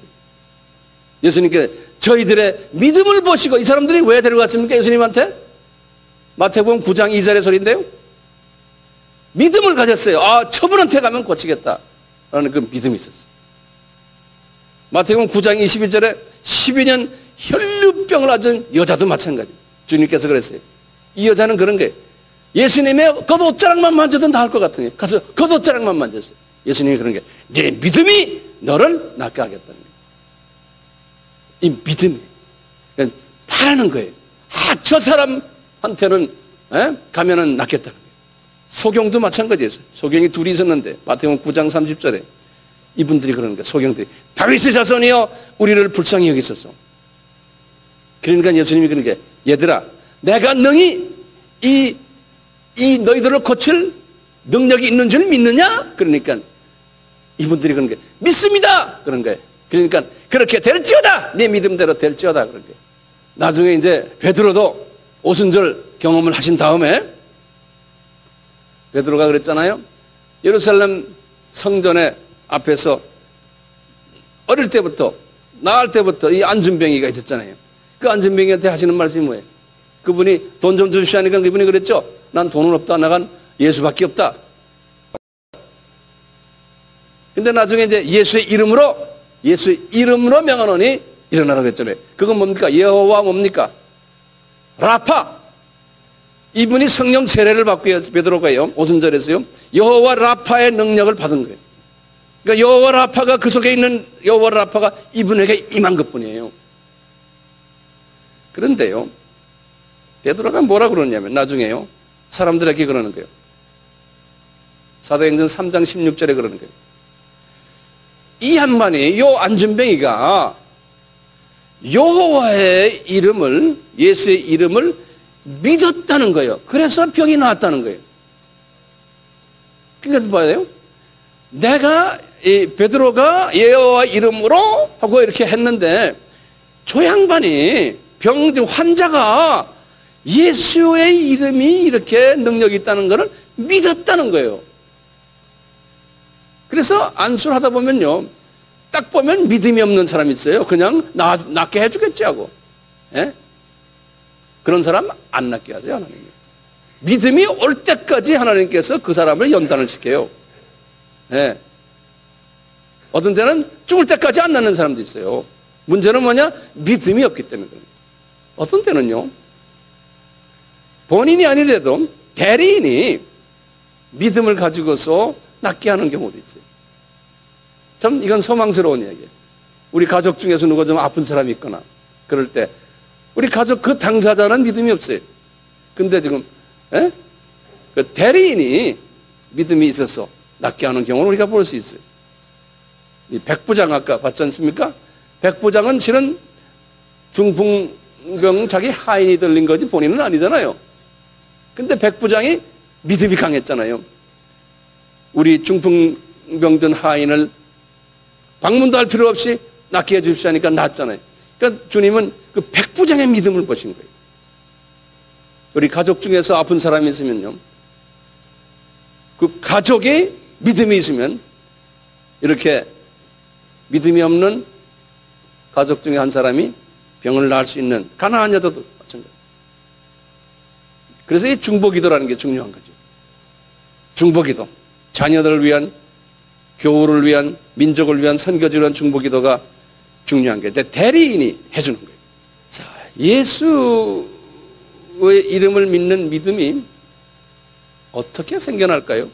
예수님께 저희들의 믿음을 보시고, 이 사람들이 왜 데려갔습니까? 예수님한테? 마태복음 9장 2절의 소리인데요. 믿음을 가졌어요. 아, 저분한테 가면 고치겠다라는 그 믿음이 있었어요. 마태복음 9장 21절에 12년 혈류병을 앓은 여자도 마찬가지. 주님께서 그랬어요. 이 여자는 그런 거예요. 예수님의 겉옷자락만 만져도 나을 것 같은 거예요. 가서 겉옷자락만 만졌어요. 예수님이 그런 게, 네 믿음이 너를 낫게 하겠다는 거예요. 이 믿음이 바라는 거예요. 아, 저 사람한테는 가면은 낫겠다는 거예요. 소경도 마찬가지예요. 소경이 둘이 있었는데 마태복음 9장 30절에 이분들이 그러는 거예요. 소경들이, 다윗의 자손이여 우리를 불쌍히 여기소서. 그러니까 예수님이 그런 게, 얘들아 내가 능히 이 너희들을 고칠 능력이 있는 줄 믿느냐? 그러니까 이분들이 그런 게, 믿습니다. 그런 거예요. 그러니까 그렇게 될지어다. 네 믿음대로 될지어다. 그런 거예요. 나중에 이제 베드로도 오순절 경험을 하신 다음에 베드로가 그랬잖아요. 예루살렘 성전의 앞에서 어릴 때부터, 나을 때부터 이 안진뱅이가 있었잖아요. 그 안진뱅이한테 하시는 말씀이 뭐예요? 그분이 돈 좀 주시하니까 그분이 그랬죠. 난 돈은 없다. 나간 예수밖에 없다. 근데 나중에 이제 예수의 이름으로 명하노니 일어나라고 했잖아요. 그건 뭡니까? 여호와 뭡니까? 라파. 이분이 성령 세례를 받고 베드로가요, 오순절에서요, 여호와 라파의 능력을 받은 거예요. 그러니까 여호와 라파가, 그 속에 있는 여호와 라파가 이분에게 임한 것뿐이에요. 그런데요, 베드로가 뭐라 그러냐면 나중에요, 사람들에게 그러는 거예요. 사도행전 3장 16절에 그러는 거예요. 이 한만이, 요 안진뱅이가 여호와의 이름을, 예수의 이름을 믿었다는 거예요. 그래서 병이 나았다는 거예요. 그러니까 봐요. 내가 베드로가 여호와 이름으로 하고 이렇게 했는데 저 양반이 환자가 예수의 이름이 이렇게 능력이 있다는 것을 믿었다는 거예요. 그래서 안수를 하다 보면요, 딱 보면 믿음이 없는 사람이 있어요. 그냥 낫게 해주겠지 하고. 예? 그런 사람 안 낫게 하죠, 하나님이. 믿음이 올 때까지 하나님께서 그 사람을 연단을 시켜요. 예. 어떤 때는 죽을 때까지 안 낫는 사람도 있어요. 문제는 뭐냐? 믿음이 없기 때문에 그래요. 어떤 때는요, 본인이 아니래도 대리인이 믿음을 가지고서 낫게 하는 경우도 있어요. 참 이건 소망스러운 이야기예요. 우리 가족 중에서 누가 좀 아픈 사람이 있거나 그럴 때 우리 가족 그 당사자는 믿음이 없어요. 근데 지금 그 대리인이 믿음이 있어서 낫게 하는 경우를 우리가 볼 수 있어요. 이 백부장 아까 봤지 않습니까? 백부장은 실은 중풍병 자기 하인이 들린 거지 본인은 아니잖아요. 근데 백부장이 믿음이 강했잖아요. 우리 중풍병든 하인을 방문도 할 필요 없이 낫게 해주십시오 하니까 낫잖아요. 그러니까 주님은 그 백부장의 믿음을 보신 거예요. 우리 가족 중에서 아픈 사람이 있으면요, 그 가족이 믿음이 있으면 이렇게 믿음이 없는 가족 중에 한 사람이 병을 나을 수 있는 가난한 여자도 마찬가지. 그래서 이 중보기도라는 게 중요한 거죠. 중보기도, 자녀들을 위한, 교우를 위한, 민족을 위한, 선교지를 위한 중보기도가 중요한 게 대리인이 해주는 거예요. 자, 예수의 이름을 믿는 믿음이 어떻게 생겨날까요?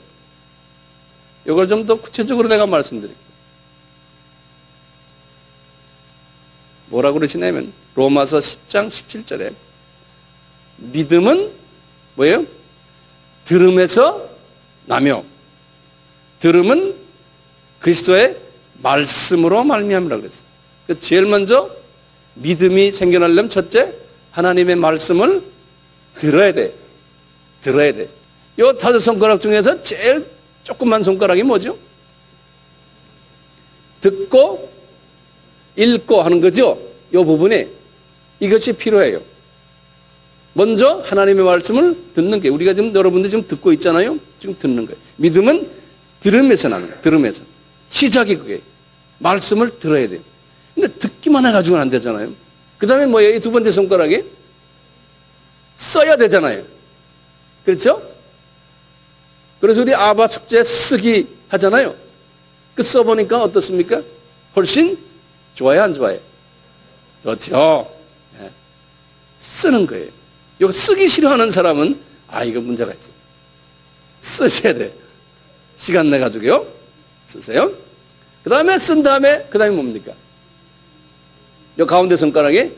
이걸 좀 더 구체적으로 내가 말씀드릴게요. 뭐라고 그러시냐면 로마서 10장 17절에 믿음은 뭐예요? 들음에서 나며 들음은 그리스도의 말씀으로 말미암으라 그랬어요. 제일 먼저 믿음이 생겨나려면 첫째 하나님의 말씀을 들어야 돼. 들어야 돼. 요 다섯 손가락 중에서 제일 조그만 손가락이 뭐죠? 듣고 읽고 하는 거죠. 요 부분에 이것이 필요해요. 먼저 하나님의 말씀을 듣는 게 우리가 지금 여러분들 지금 듣고 있잖아요. 지금 듣는 거예요. 믿음은 들음에서 나는 거예요. 들음에서. 시작이 그게. 말씀을 들어야 돼요. 근데 듣기만 해가지고는 안 되잖아요. 그 다음에 뭐예요? 이 두 번째 손가락이 써야 되잖아요. 그렇죠? 그래서 우리 아바 숙제 쓰기 하잖아요. 그 써보니까 어떻습니까? 훨씬 좋아요, 안 좋아요? 좋죠. 네. 쓰는 거예요. 이거 쓰기 싫어하는 사람은 이거 문제가 있어요. 쓰셔야 돼. 시간 내가지고요. 쓰세요. 그 다음에 쓴 다음에 그 다음에 뭡니까? 요 가운데 손가락에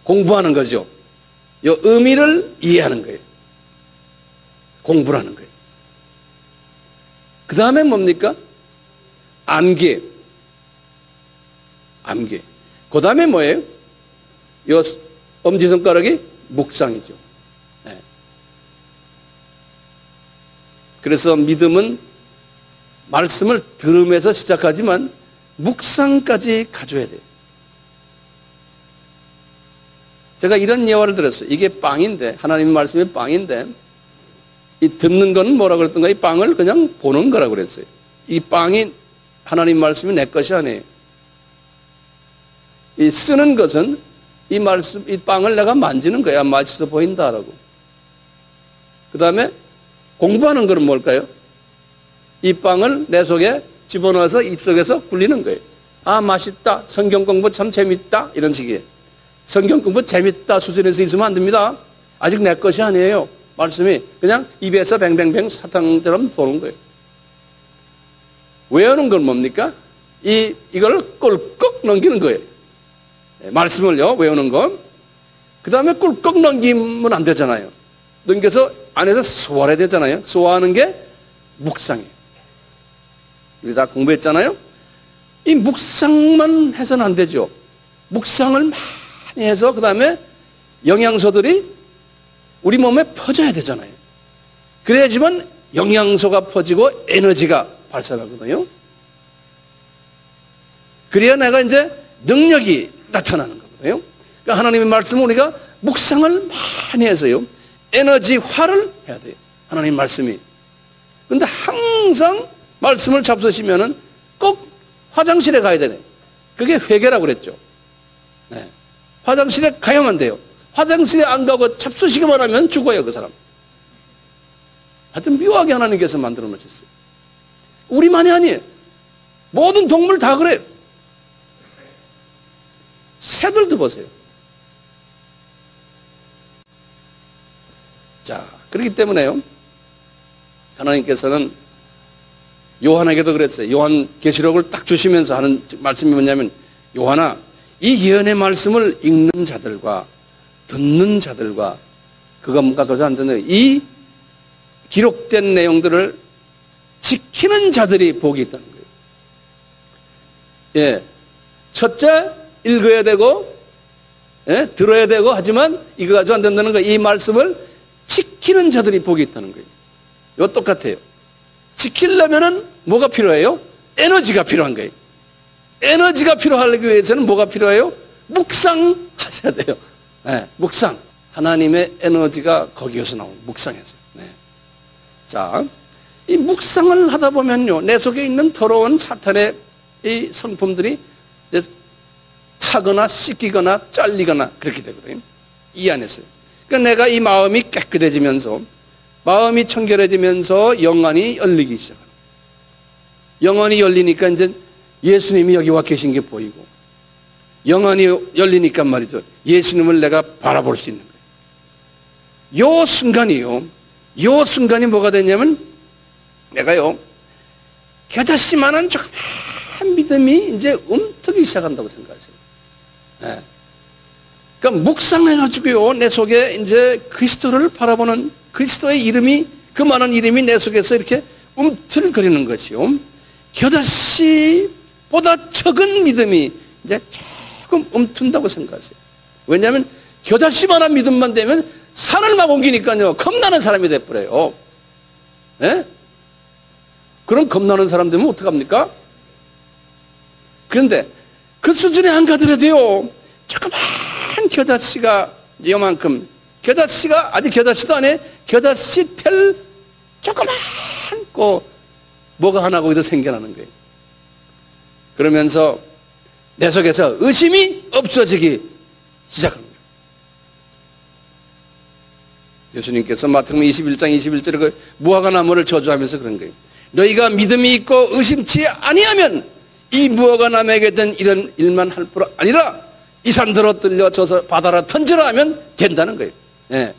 공부하는 거죠. 요 의미를 이해하는 거예요. 공부를 하는 거예요. 그 다음에 뭡니까? 암기. 암기. 그 다음에 뭐예요? 요 엄지손가락이 묵상이죠. 네. 그래서 믿음은 말씀을 들으면서 시작하지만 묵상까지 가져야 돼요. 제가 이런 예화를 들었어요. 이게 빵인데, 하나님의 말씀이 빵인데, 이 듣는 거는 뭐라 그랬던가? 이 빵을 그냥 보는 거라고 그랬어요. 이 빵이 하나님 말씀이 내 것이 아니에요. 이 쓰는 것은 이 말씀, 이 빵을 내가 만지는 거야. 맛있어 보인다라고. 그 다음에 공부하는 것은 뭘까요? 이 빵을 내 속에 집어넣어서 입속에서 굴리는 거예요. 맛있다. 성경 공부 참 재밌다. 이런 식이에요. 성경 공부 재밌다 수준에서 있으면 안 됩니다. 아직 내 것이 아니에요. 말씀이 그냥 입에서 뱅뱅뱅 사탕처럼 도는 거예요. 외우는 건 뭡니까? 이걸 꿀꺽 넘기는 거예요. 말씀을요, 외우는 거. 그 다음에 꿀꺽 넘기면 안 되잖아요. 넘겨서 안에서 소화해야 되잖아요. 소화하는 게 묵상이에요. 우리 다 공부했잖아요. 이 묵상만 해서는 안 되죠. 묵상을 많이 해서 그 다음에 영양소들이 우리 몸에 퍼져야 되잖아요. 그래야지만 영양소가 퍼지고 에너지가 발산하거든요. 그래야 내가 이제 능력이 나타나는 거거든요. 그러니까 하나님의 말씀을 우리가 묵상을 많이 해서요, 에너지화를 해야 돼요. 하나님 말씀이. 그런데 항상 말씀을 잡수시면은 꼭 화장실에 가야 되네. 그게 회개라고 그랬죠. 네. 화장실에 가야만 돼요. 화장실에 안 가고 잡수시기만 하면 죽어요, 그 사람. 하여튼 묘하게 하나님께서 만들어 놓으셨어요. 우리만이 아니에요. 모든 동물 다 그래요. 새들도 보세요. 자, 그렇기 때문에요, 하나님께서는 요한에게도 그랬어요. 요한 계시록을 딱 주시면서 하는 말씀이 뭐냐면, 요한아, 이 예언의 말씀을 읽는 자들과 듣는 자들과 그것과 그것을 안 듣는, 이 기록된 내용들을 지키는 자들이 복이 있다는 거예요. 예, 첫째 읽어야 되고, 예, 들어야 되고 하지만 이거 가지고 안 된다는 거, 이 말씀을 지키는 자들이 복이 있다는 거예요. 이거 똑같아요. 지키려면은 뭐가 필요해요? 에너지가 필요한 거예요. 에너지가 필요하기 위해서는 뭐가 필요해요? 묵상하셔야 돼요. 네, 묵상. 하나님의 에너지가 거기에서 나옵니다. 묵상에서. 네. 자, 이 묵상을 하다 보면요, 내 속에 있는 더러운 사탄의 이 성품들이 이제 타거나 씻기거나 잘리거나 그렇게 되거든요. 이 안에서. 그러니까 내가 이 마음이 깨끗해지면서, 마음이 청결해지면서 영안이 열리기 시작합니다. 영안이 열리니까 이제 예수님이 여기 와 계신 게 보이고, 영안이 열리니까 말이죠, 예수님을 내가 바라볼 수 있는 거예요. 요 순간이 뭐가 되냐면, 내가요, 겨자씨만한 조그만 믿음이 이제 움트기 시작한다고 생각하세요. 네. 그러니까 묵상해가지고요, 내 속에 이제 그리스도를 바라보는, 그리스도의 이름이, 그 많은 이름이 내 속에서 이렇게 움틀거리는 것이요, 겨자씨보다 적은 믿음이 이제 조금 움튼다고 생각하세요. 왜냐하면 겨자씨만한 믿음만 되면 산을 막 옮기니까요, 겁나는 사람이 돼버려요. 예? 그럼 겁나는 사람 되면 어떡합니까? 그런데 그 수준에 안 가더라도요, 조그만 겨자씨가 요만큼, 겨자씨가 아직 겨자씨도 아니에요. 겨자씨 텔 조그만 거 뭐가 하나 거기서 생겨나는 거예요. 그러면서 내 속에서 의심이 없어지기 시작합니다. 예수님께서 마태복음 21장 21절에 그 무화과나무를 저주하면서 그런 거예요. 너희가 믿음이 있고 의심치 아니하면 이 무화과나무에게 된 이런 일만 할 뿐 아니라 이 산더러 뜰려 져서 바다라 던져라 하면 된다는 거예요. 예.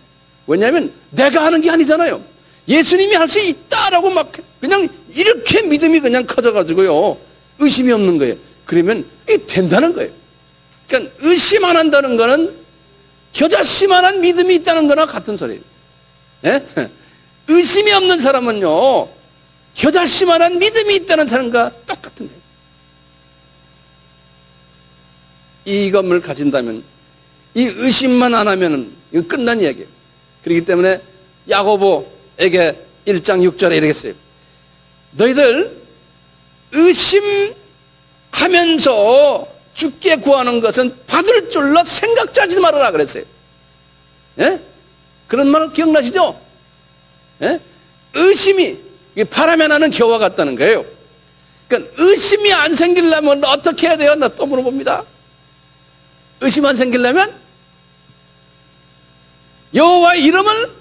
왜냐하면 내가 하는 게 아니잖아요. 예수님이 할 수 있다라고 막 그냥 이렇게 믿음이 그냥 커져가지고요, 의심이 없는 거예요. 그러면 이게 된다는 거예요. 그러니까 의심 안 한다는 거는 겨자씨만한 믿음이 있다는 거나 같은 소리예요. 예? 의심이 없는 사람은요, 겨자씨만한 믿음이 있다는 사람과 똑같은 거예요. 이것을 가진다면, 이 의심만 안 하면 이거 끝난 이야기예요. 그렇기 때문에 야고보에게 1장 6절에 이렇게 써요. 너희들 의심하면서 주께 구하는 것은 받을 줄로 생각지 하지 말아라 그랬어요. 예? 그런 말 기억나시죠? 예? 의심이 바람에 나는 겨와 같다는 거예요. 그러니까 의심이 안 생기려면 어떻게 해야 돼요? 나 또 물어봅니다. 의심 안 생기려면 여호와의 이름을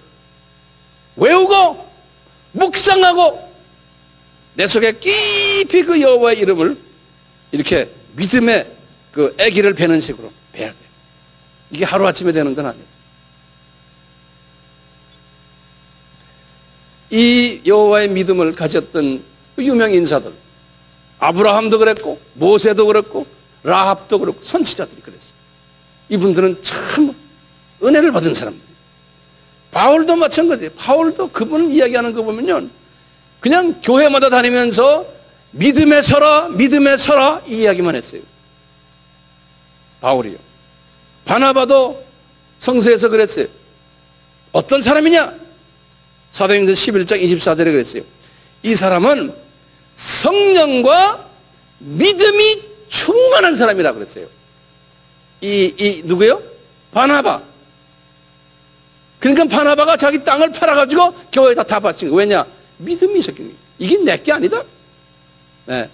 외우고 묵상하고 내 속에 깊이 그 여호와의 이름을 이렇게 믿음의 그 애기를 베는 식으로 베야 돼요. 이게 하루아침에 되는 건 아니에요. 이 여호와의 믿음을 가졌던 그 유명 인사들, 아브라함도 그랬고 모세도 그랬고 라합도 그렇고 선지자들이 그랬어요. 이분들은 참 은혜를 받은 사람들. 바울도 마찬가지예요. 바울도 그분 이야기하는 거 보면요, 그냥 교회마다 다니면서 믿음에 서라 이 이야기만 했어요. 바울이요. 바나바도 성서에서 그랬어요. 어떤 사람이냐? 사도행전 11장 24절에 그랬어요. 이 사람은 성령과 믿음이 충만한 사람이라 그랬어요. 누구예요? 바나바. 그러니까 바나바가 자기 땅을 팔아가지고 교회에다 다 바친 거예요. 왜냐? 믿음이 있었기 때문에. 이게 내게 아니다. 네.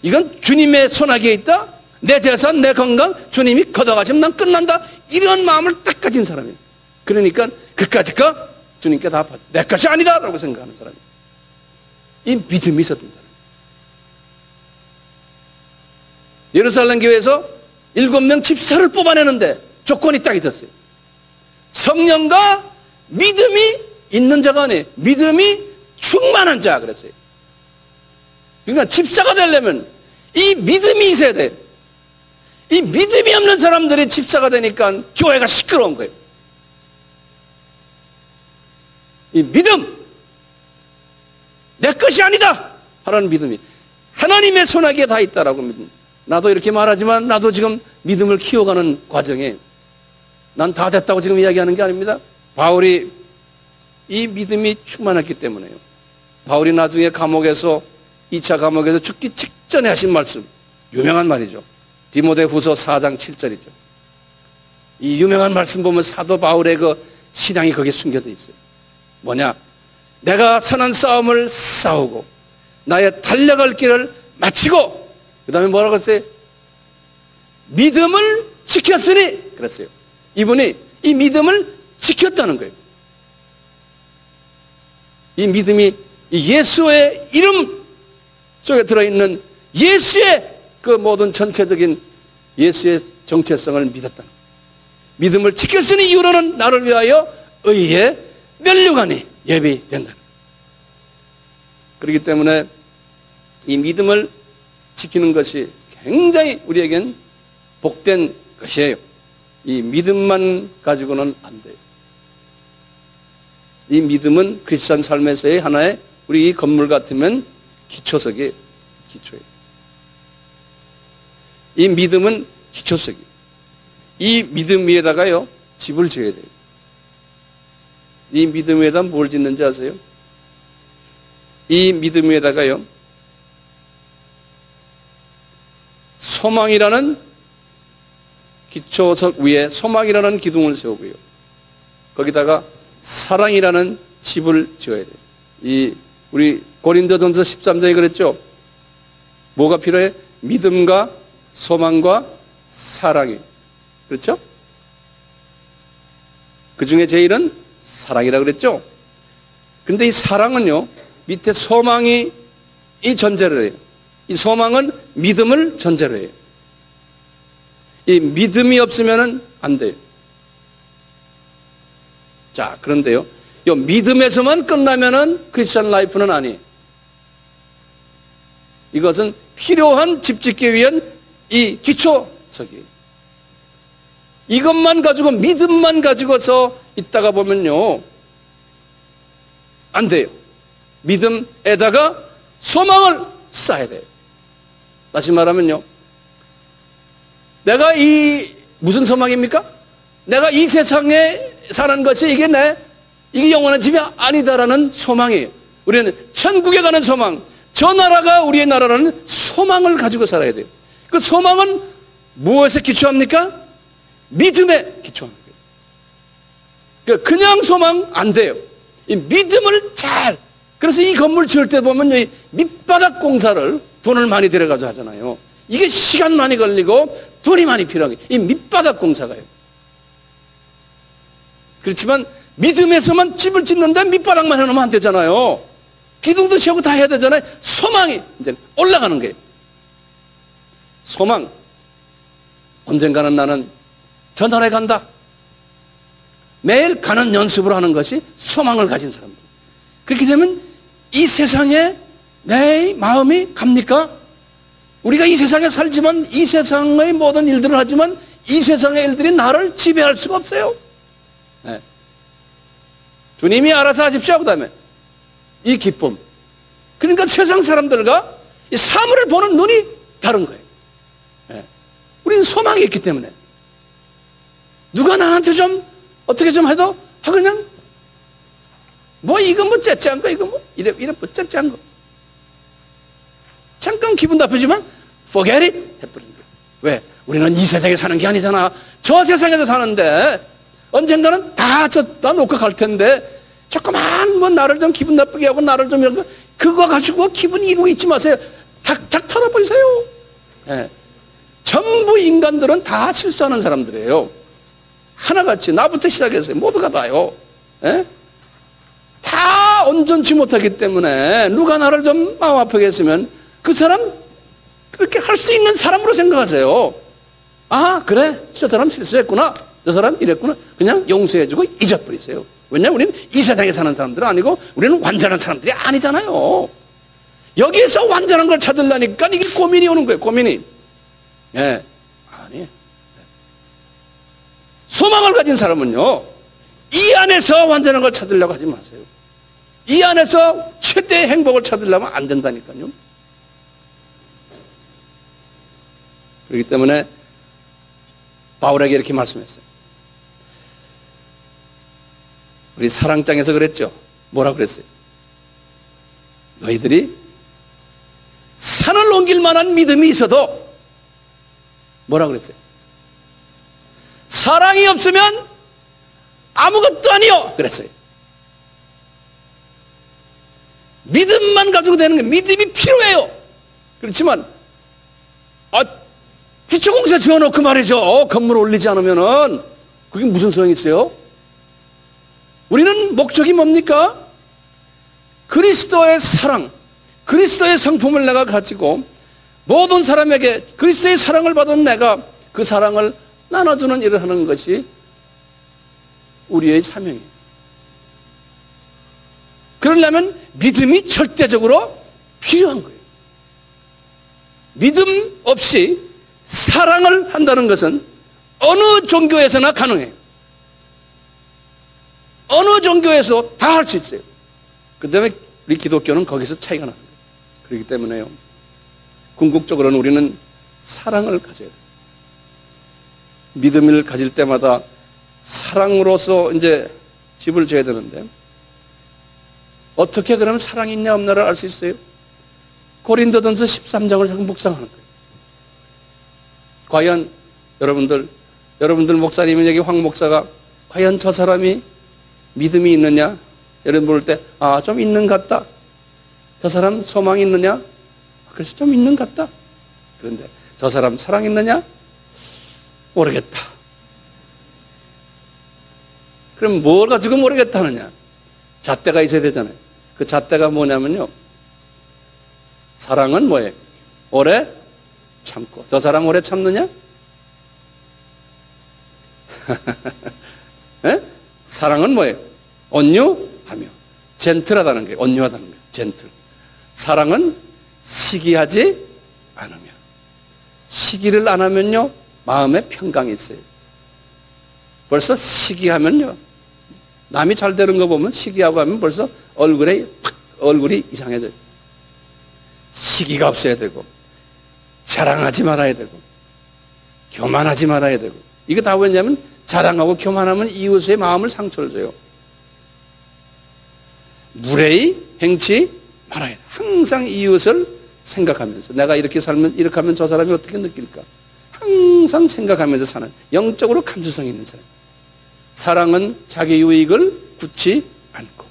이건 주님의 손아귀에 있다. 내 재산, 내 건강, 주님이 걷어가시면 난 끝난다. 이런 마음을 딱 가진 사람이에요. 그러니까 그까짓 거 주님께 다 내 것이 아니다 라고 생각하는 사람이에요. 이 믿음이 있었던 사람이에요. 예루살렘 교회에서 7명 집사를 뽑아내는데 조건이 딱 있었어요. 성령과 믿음이 있는 자가 아니에요. 믿음이 충만한 자 그랬어요. 그러니까 집사가 되려면 이 믿음이 있어야 돼요. 이 믿음이 없는 사람들이 집사가 되니까 교회가 시끄러운 거예요. 이 믿음, 내 것이 아니다 하라는 믿음이 하나님의 손아귀에 다 있다라고 믿는. 나도 이렇게 말하지만 나도 지금 믿음을 키워가는 과정에 난 다 됐다고 지금 이야기하는 게 아닙니다. 바울이 이 믿음이 충만했기 때문에요. 바울이 나중에 감옥에서 2차 감옥에서 죽기 직전에 하신 말씀, 유명한 말이죠. 디모데후서 4장 7절이죠. 이 유명한 말씀 보면 사도 바울의 그 신앙이 거기에 숨겨져 있어요. 뭐냐? 내가 선한 싸움을 싸우고 나의 달려갈 길을 마치고 그 다음에 뭐라고 했어요? 믿음을 지켰으니 그랬어요. 이분이 이 믿음을 지켰다는 거예요. 이 믿음이 이 예수의 이름 속에 들어있는 예수의 그 모든 전체적인 예수의 정체성을 믿었다. 믿음을 지켰으니 이후로는 나를 위하여 의의 면류관이 예비된다. 그렇기 때문에 이 믿음을 지키는 것이 굉장히 우리에겐 복된 것이에요. 이 믿음만 가지고는 안 돼요. 이 믿음은 크리스찬 삶에서의 하나의 우리 이 건물 같으면 기초석이에요. 기초예요. 이 믿음은 기초석이에요. 이 믿음 위에다가요 집을 지어야 돼요. 이 믿음 위에다 뭘 짓는지 아세요? 이 믿음 위에다가요 소망이라는 기초석 위에 소망이라는 기둥을 세우고요. 거기다가 사랑이라는 집을 지어야 돼요. 이 우리 고린도전서 13장에 그랬죠. 뭐가 필요해? 믿음과 소망과 사랑이. 그렇죠? 그 중에 제일은 사랑이라고 그랬죠. 그런데 이 사랑은요 밑에 소망이 이 전제로 해요. 이 소망은 믿음을 전제로 해요. 이 믿음이 없으면 안 돼요. 자, 그런데요. 이 믿음에서만 끝나면은 크리스천 라이프는 아니에요. 이것은 필요한 집 짓기 위한 이 기초석이에요. 이것만 가지고 믿음만 가지고서 있다가 보면요 안 돼요. 믿음에다가 소망을 쌓아야 돼요. 다시 말하면요 내가 이 무슨 소망입니까? 내가 이 세상에 사는 것이 이게 이게 영원한 집이 아니다라는 소망이에요. 우리는 천국에 가는 소망, 저 나라가 우리의 나라라는 소망을 가지고 살아야 돼요. 그 소망은 무엇에 기초합니까? 믿음에 기초합니다. 그냥 소망 안 돼요. 이 믿음을 그래서 이 건물 지을 때 보면 이 밑바닥 공사를 돈을 많이 들여가지고 하잖아요. 이게 시간 많이 걸리고 돈이 많이 필요한 게 이 밑바닥 공사가요. 그렇지만 믿음에서만 집을 짓는데 밑바닥만 해놓으면 안 되잖아요. 기둥도 세우고 다 해야 되잖아요. 소망이 이제 올라가는 거예요. 소망. 언젠가는 나는 저 나라에 간다. 매일 가는 연습을 하는 것이 소망을 가진 사람들. 그렇게 되면 이 세상에 내 마음이 갑니까? 우리가 이 세상에 살지만 이 세상의 모든 일들을 하지만 이 세상의 일들이 나를 지배할 수가 없어요. 네. 주님이 알아서 하십시오. 그 다음에 이 기쁨. 그러니까 세상 사람들과 이 사물을 보는 눈이 다른 거예요. 네. 우리는 소망이 있기 때문에 누가 나한테 좀 어떻게 좀 해도 그냥 뭐 이거 뭐 째째한 거, 이거 뭐 이래 뭐 째째한 거. 잠깐 기분 나쁘지만 forget it 해버린 거예요. 왜? 우리는 이 세상에 사는 게 아니잖아. 저 세상에서 사는데 언젠가는 다 놓고 갈 텐데 조그만 뭐 나를 좀 기분 나쁘게 하고 나를 좀 이런 거 그거 가지고 기분 이루고 있지 마세요. 탁탁 털어버리세요. 예. 전부 인간들은 다 실수하는 사람들이에요. 하나같이 나부터 시작해서 모두가 다요. 예? 다 온전치 못하기 때문에 누가 나를 좀 마음 아프게 했으면 그 사람 그렇게 할 수 있는 사람으로 생각하세요. 아 그래 저 사람 실수했구나, 저 사람 이랬구나, 그냥 용서해주고 잊어버리세요. 왜냐하면 우리는 이 세상에 사는 사람들은 아니고 우리는 완전한 사람들이 아니잖아요. 여기에서 완전한 걸 찾으려니까 이게 고민이 오는 거예요. 고민이. 예, 아니 소망을 가진 사람은요 이 안에서 완전한 걸 찾으려고 하지 마세요. 이 안에서 최대의 행복을 찾으려면 안 된다니까요. 그렇기 때문에 바울에게 이렇게 말씀했어요. 우리 사랑장에서 그랬죠. 뭐라고 그랬어요? 너희들이 산을 옮길 만한 믿음이 있어도 뭐라고 그랬어요? 사랑이 없으면 아무것도 아니요 그랬어요. 믿음만 가지고 되는 거예요. 믿음이 필요해요. 그렇지만 기초공사 지어놓고 말이죠. 건물 올리지 않으면은 그게 무슨 소용이 있어요? 우리는 목적이 뭡니까? 그리스도의 사랑, 그리스도의 성품을 내가 가지고 모든 사람에게 그리스도의 사랑을 받은 내가 그 사랑을 나눠주는 일을 하는 것이 우리의 사명이에요. 그러려면 믿음이 절대적으로 필요한 거예요. 믿음 없이 사랑을 한다는 것은 어느 종교에서나 가능해요. 어느 종교에서 다 할 수 있어요. 그 다음에 우리 기독교는 거기서 차이가 나는 거예요. 그렇기 때문에요 궁극적으로는 우리는 사랑을 가져야 돼요. 믿음을 가질 때마다 사랑으로서 이제 집을 져야 되는데 어떻게 그러면 사랑이 있냐 없냐를 알 수 있어요? 고린도전서 13장을 묵상하는 거예요. 과연 여러분들 목사님은 여기 황 목사가 과연 저 사람이 믿음이 있느냐? 여러분 볼 때 좀 있는 것 같다. 저 사람 소망이 있느냐? 그래서 좀 있는 것 같다. 그런데 저 사람 사랑 있느냐? 모르겠다. 그럼 뭘 가지고 모르겠다 하느냐? 잣대가 있어야 되잖아요. 그 잣대가 뭐냐면요 사랑은 뭐예요? 오래 참고. 저 사람 오래 참느냐? 네? 사랑은 뭐예요? 온유하며 젠틀하다는 거예요. 온유하다는 거예요. 젠틀. 사랑은 시기하지 않으며. 시기를 안 하면요 마음에 평강이 있어요. 벌써 시기하면요 남이 잘 되는 거 보면 시기하고 하면 벌써 얼굴이 이상해져요. 시기가 없어야 되고 자랑하지 말아야 되고 교만하지 말아야 되고. 이거 다 왜냐면 자랑하고 교만하면 이웃의 마음을 상처를 줘요. 무례히 행치 말아야 돼. 항상 이웃을 생각하면서 내가 이렇게 살면 이렇게 하면 저 사람이 어떻게 느낄까 항상 생각하면서 사는 영적으로 감수성이 있는 사람. 사랑은 자기 유익을 굳지 않고.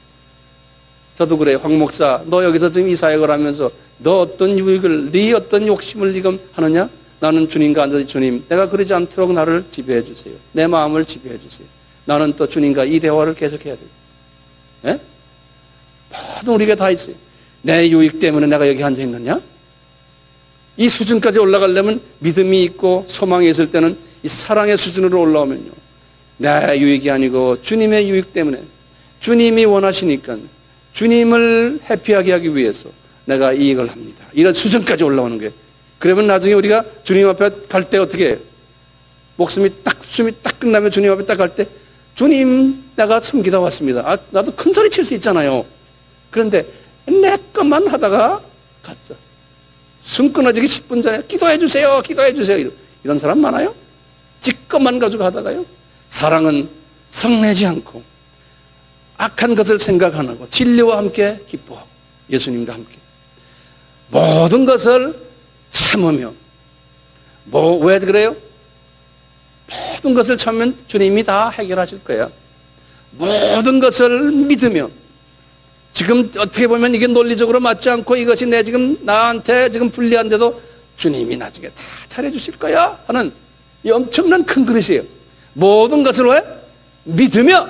저도 그래요. 황 목사 너 여기서 지금 이 사역을 하면서 너 어떤 유익을 네 어떤 욕심을 지금 하느냐? 나는 주님과 앉아서 주님 내가 그러지 않도록 나를 지배해 주세요. 내 마음을 지배해 주세요. 나는 또 주님과 이 대화를 계속해야 돼요. 예? 모든 우리가 다 있어요. 내 유익 때문에 내가 여기 앉아 있느냐? 이 수준까지 올라가려면 믿음이 있고 소망이 있을 때는 이 사랑의 수준으로 올라오면요 내 유익이 아니고 주님의 유익 때문에 주님이 원하시니까 주님을 해피하게 하기 위해서 내가 이익을 합니다. 이런 수준까지 올라오는 거예요. 그러면 나중에 우리가 주님 앞에 갈 때 어떻게 해요? 숨이 딱 끝나면 주님 앞에 딱 갈 때 주님 내가 섬기다 왔습니다. 나도 큰 소리 칠 수 있잖아요. 그런데 내 것만 하다가 갔죠. 숨 끊어지기 10분 전에 기도해 주세요. 기도해 주세요. 이런 사람 많아요? 지 것만 가지고 하다가요. 사랑은 성내지 않고 악한 것을 생각 안 하고 진리와 함께 기뻐하고 예수님과 함께 모든 것을 참으며 왜 그래요? 모든 것을 참으면 주님이 다 해결하실 거예요. 모든 것을 믿으며 지금 어떻게 보면 이게 논리적으로 맞지 않고 이것이 내 지금 나한테 지금 불리한데도 주님이 나중에 다 잘해주실 거야 하는 이 엄청난 큰 그릇이에요. 모든 것을 왜? 믿으며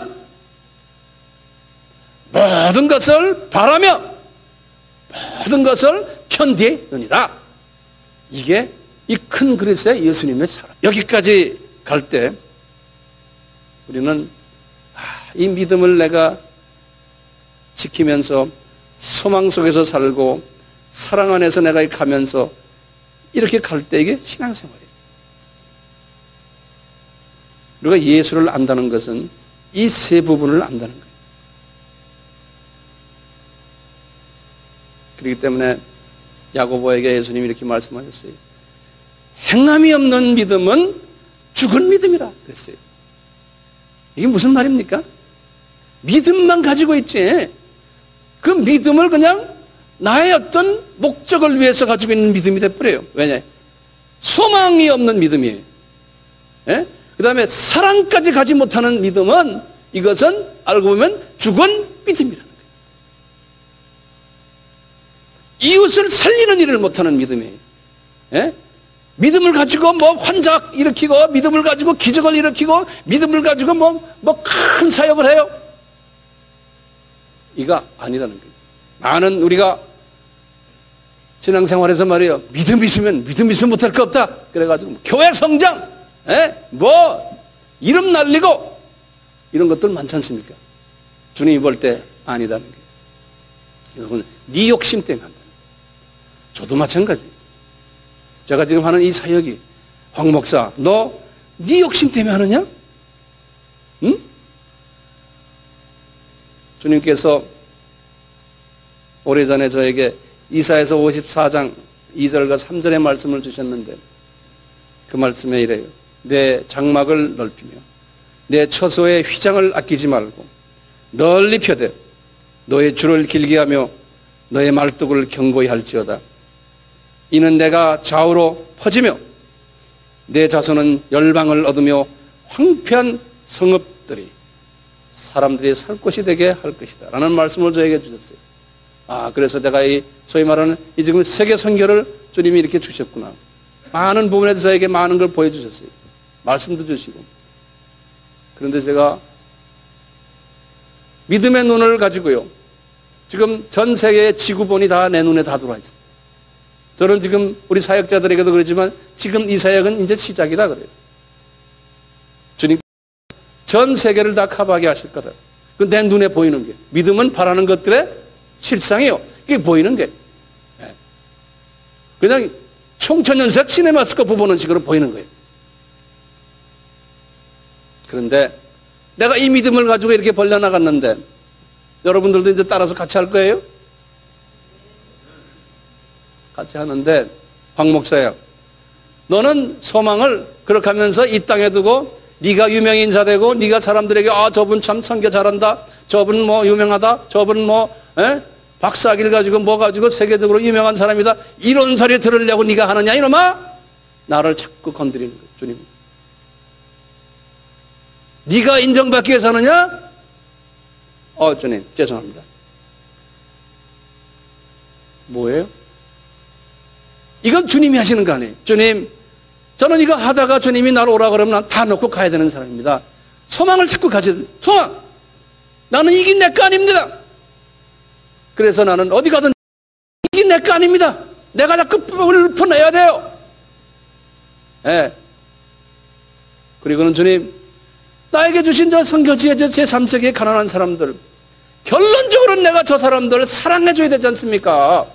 모든 것을 바라며 모든 것을 견디느니라. 이게 이 큰 그릇의 예수님의 사랑. 여기까지 갈 때 우리는 이 믿음을 내가 지키면서 소망 속에서 살고 사랑 안에서 내가 가면서 이렇게 갈 때 이게 신앙생활이에요. 우리가 예수를 안다는 것은 이 세 부분을 안다는 거예요. 그렇기 때문에 야고보에게 예수님이 이렇게 말씀하셨어요. 행함이 없는 믿음은 죽은 믿음이라 그랬어요. 이게 무슨 말입니까? 믿음만 가지고 있지 그 믿음을 그냥 나의 어떤 목적을 위해서 가지고 있는 믿음이 돼버려요. 왜냐? 소망이 없는 믿음이에요. 예? 그 다음에 사랑까지 가지 못하는 믿음은 이것은 알고 보면 죽은 믿음이라는 거예요. 이웃을 살리는 일을 못하는 믿음이에요. 예? 믿음을 가지고 뭐 환작 일으키고 믿음을 가지고 기적을 일으키고 믿음을 가지고 뭐 큰 사역을 해요. 이거 아니라는 거예요. 많은 우리가 신앙생활에서 말이에요. 믿음 있으면 못할 거 없다. 그래가지고 교회 성장, 뭐 이름 날리고 이런 것들 많지 않습니까? 주님이 볼 때 아니다는 거예요. 이것은 네 욕심 때문에 한다. 저도 마찬가지. 제가 지금 하는 이 사역이 황 목사, 너 네 욕심 때문에 하느냐? 응? 주님께서 오래전에 저에게 이사야서 54장 2절과 3절의 말씀을 주셨는데 그 말씀에 이래요. 내 장막을 넓히며 내 처소의 휘장을 아끼지 말고 널리 펴되 너의 줄을 길게 하며 너의 말뚝을 견고히 할지어다. 이는 내가 좌우로 퍼지며 내 자손은 열방을 얻으며 황폐한 성읍들이 사람들이 살 곳이 되게 할 것이다 라는 말씀을 저에게 주셨어요. 그래서 내가 이 소위 말하는 이 지금 세계 선교를 주님이 이렇게 주셨구나. 많은 부분에서 저에게 많은 걸 보여주셨어요. 말씀도 주시고. 그런데 제가 믿음의 눈을 가지고요. 지금 전 세계의 지구본이 다 내 눈에 다 들어와 있어요. 저는 지금 우리 사역자들에게도 그러지만 지금 이 사역은 이제 시작이다 그래요. 주님 전 세계를 다 커버하게 하실 거다. 그 내 눈에 보이는 게 믿음은 바라는 것들의 실상이에요. 이게 보이는 게 그냥 총천연색 시네마스코프 보는 식으로 보이는 거예요. 그런데 내가 이 믿음을 가지고 이렇게 벌려나갔는데 여러분들도 이제 따라서 같이 할 거예요? 같이 하는데 황 목사야, 너는 소망을 그렇게 하면서 이 땅에 두고 네가 유명 인사 되고 네가 사람들에게 저분 참 선교 잘한다, 저분 뭐 유명하다, 저분 뭐 박사학위를 가지고 뭐 가지고 세계적으로 유명한 사람이다, 이런 소리 들으려고 네가 하느냐 이놈아? 나를 자꾸 건드리는 거예요. 주님, 네가 인정받기 위해서 하느냐? 주님 죄송합니다. 뭐예요? 이건 주님이 하시는 거 아니에요. 주님, 저는 이거 하다가 주님이 나를 오라 그러면 난 다 놓고 가야 되는 사람입니다. 소망을 자꾸 가져야 돼요. 소망! 나는 이게 내 거 아닙니다. 그래서 나는 어디 가든 이게 내 거 아닙니다. 내가 자꾸 읊어내야 돼요. 그리고는 주님, 나에게 주신 저 선교지의 저 제3세기의 가난한 사람들, 결론적으로 내가 저 사람들을 사랑해줘야 되지 않습니까?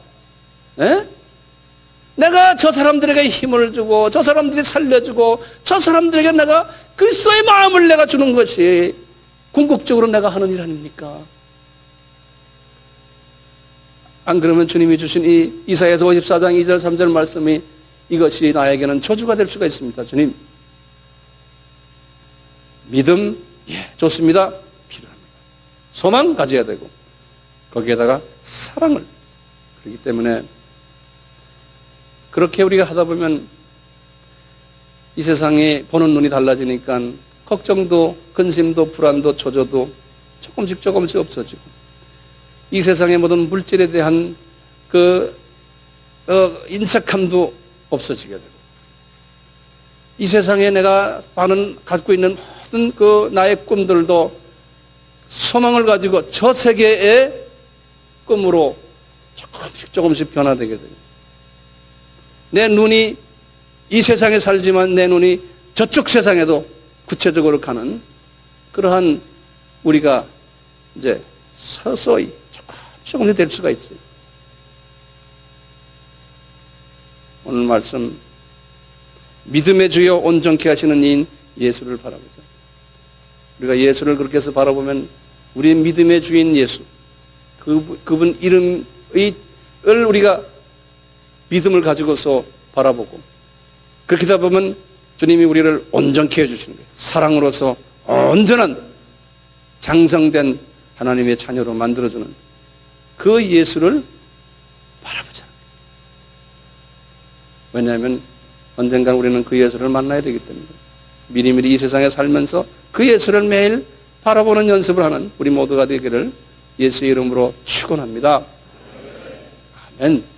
내가 저 사람들에게 힘을 주고 저 사람들이 살려주고 저 사람들에게 내가 그리스도의 마음을 내가 주는 것이 궁극적으로 내가 하는 일 아닙니까? 안 그러면 주님이 주신 이 이사야서 54장 2절 3절 말씀이 이것이 나에게는 저주가 될 수가 있습니다. 주님, 믿음 좋습니다. 필요합니다. 소망 가져야 되고 거기에다가 사랑을. 그렇기 때문에 그렇게 우리가 하다 보면 이 세상에 보는 눈이 달라지니까 걱정도 근심도 불안도 초조도 조금씩 없어지고 이 세상의 모든 물질에 대한 그 인색함도 없어지게 되고 이 세상에 내가 갖고 있는 모든 그 나의 꿈들도 소망을 가지고 저 세계의 꿈으로 조금씩 변화되게 돼요. 내 눈이 이 세상에 살지만 내 눈이 저쪽 세상에도 구체적으로 가는 그러한 우리가 이제 서서히 조금씩 될 수가 있어요. 오늘 말씀 믿음의 주여 온전케 하시는 이인 예수를 바라보자. 우리가 예수를 그렇게 해서 바라보면 우리의 믿음의 주인 예수 그분 이름을 우리가 믿음을 가지고서 바라보고 그렇게 하다 보면 주님이 우리를 온전케 해주시는 거예요. 사랑으로서 온전한 장성된 하나님의 자녀로 만들어주는 그 예수를 바라보자. 왜냐하면 언젠가 우리는 그 예수를 만나야 되기 때문에 미리미리 이 세상에 살면서 그 예수를 매일 바라보는 연습을 하는 우리 모두가 되기를 예수의 이름으로 축원합니다. 아멘.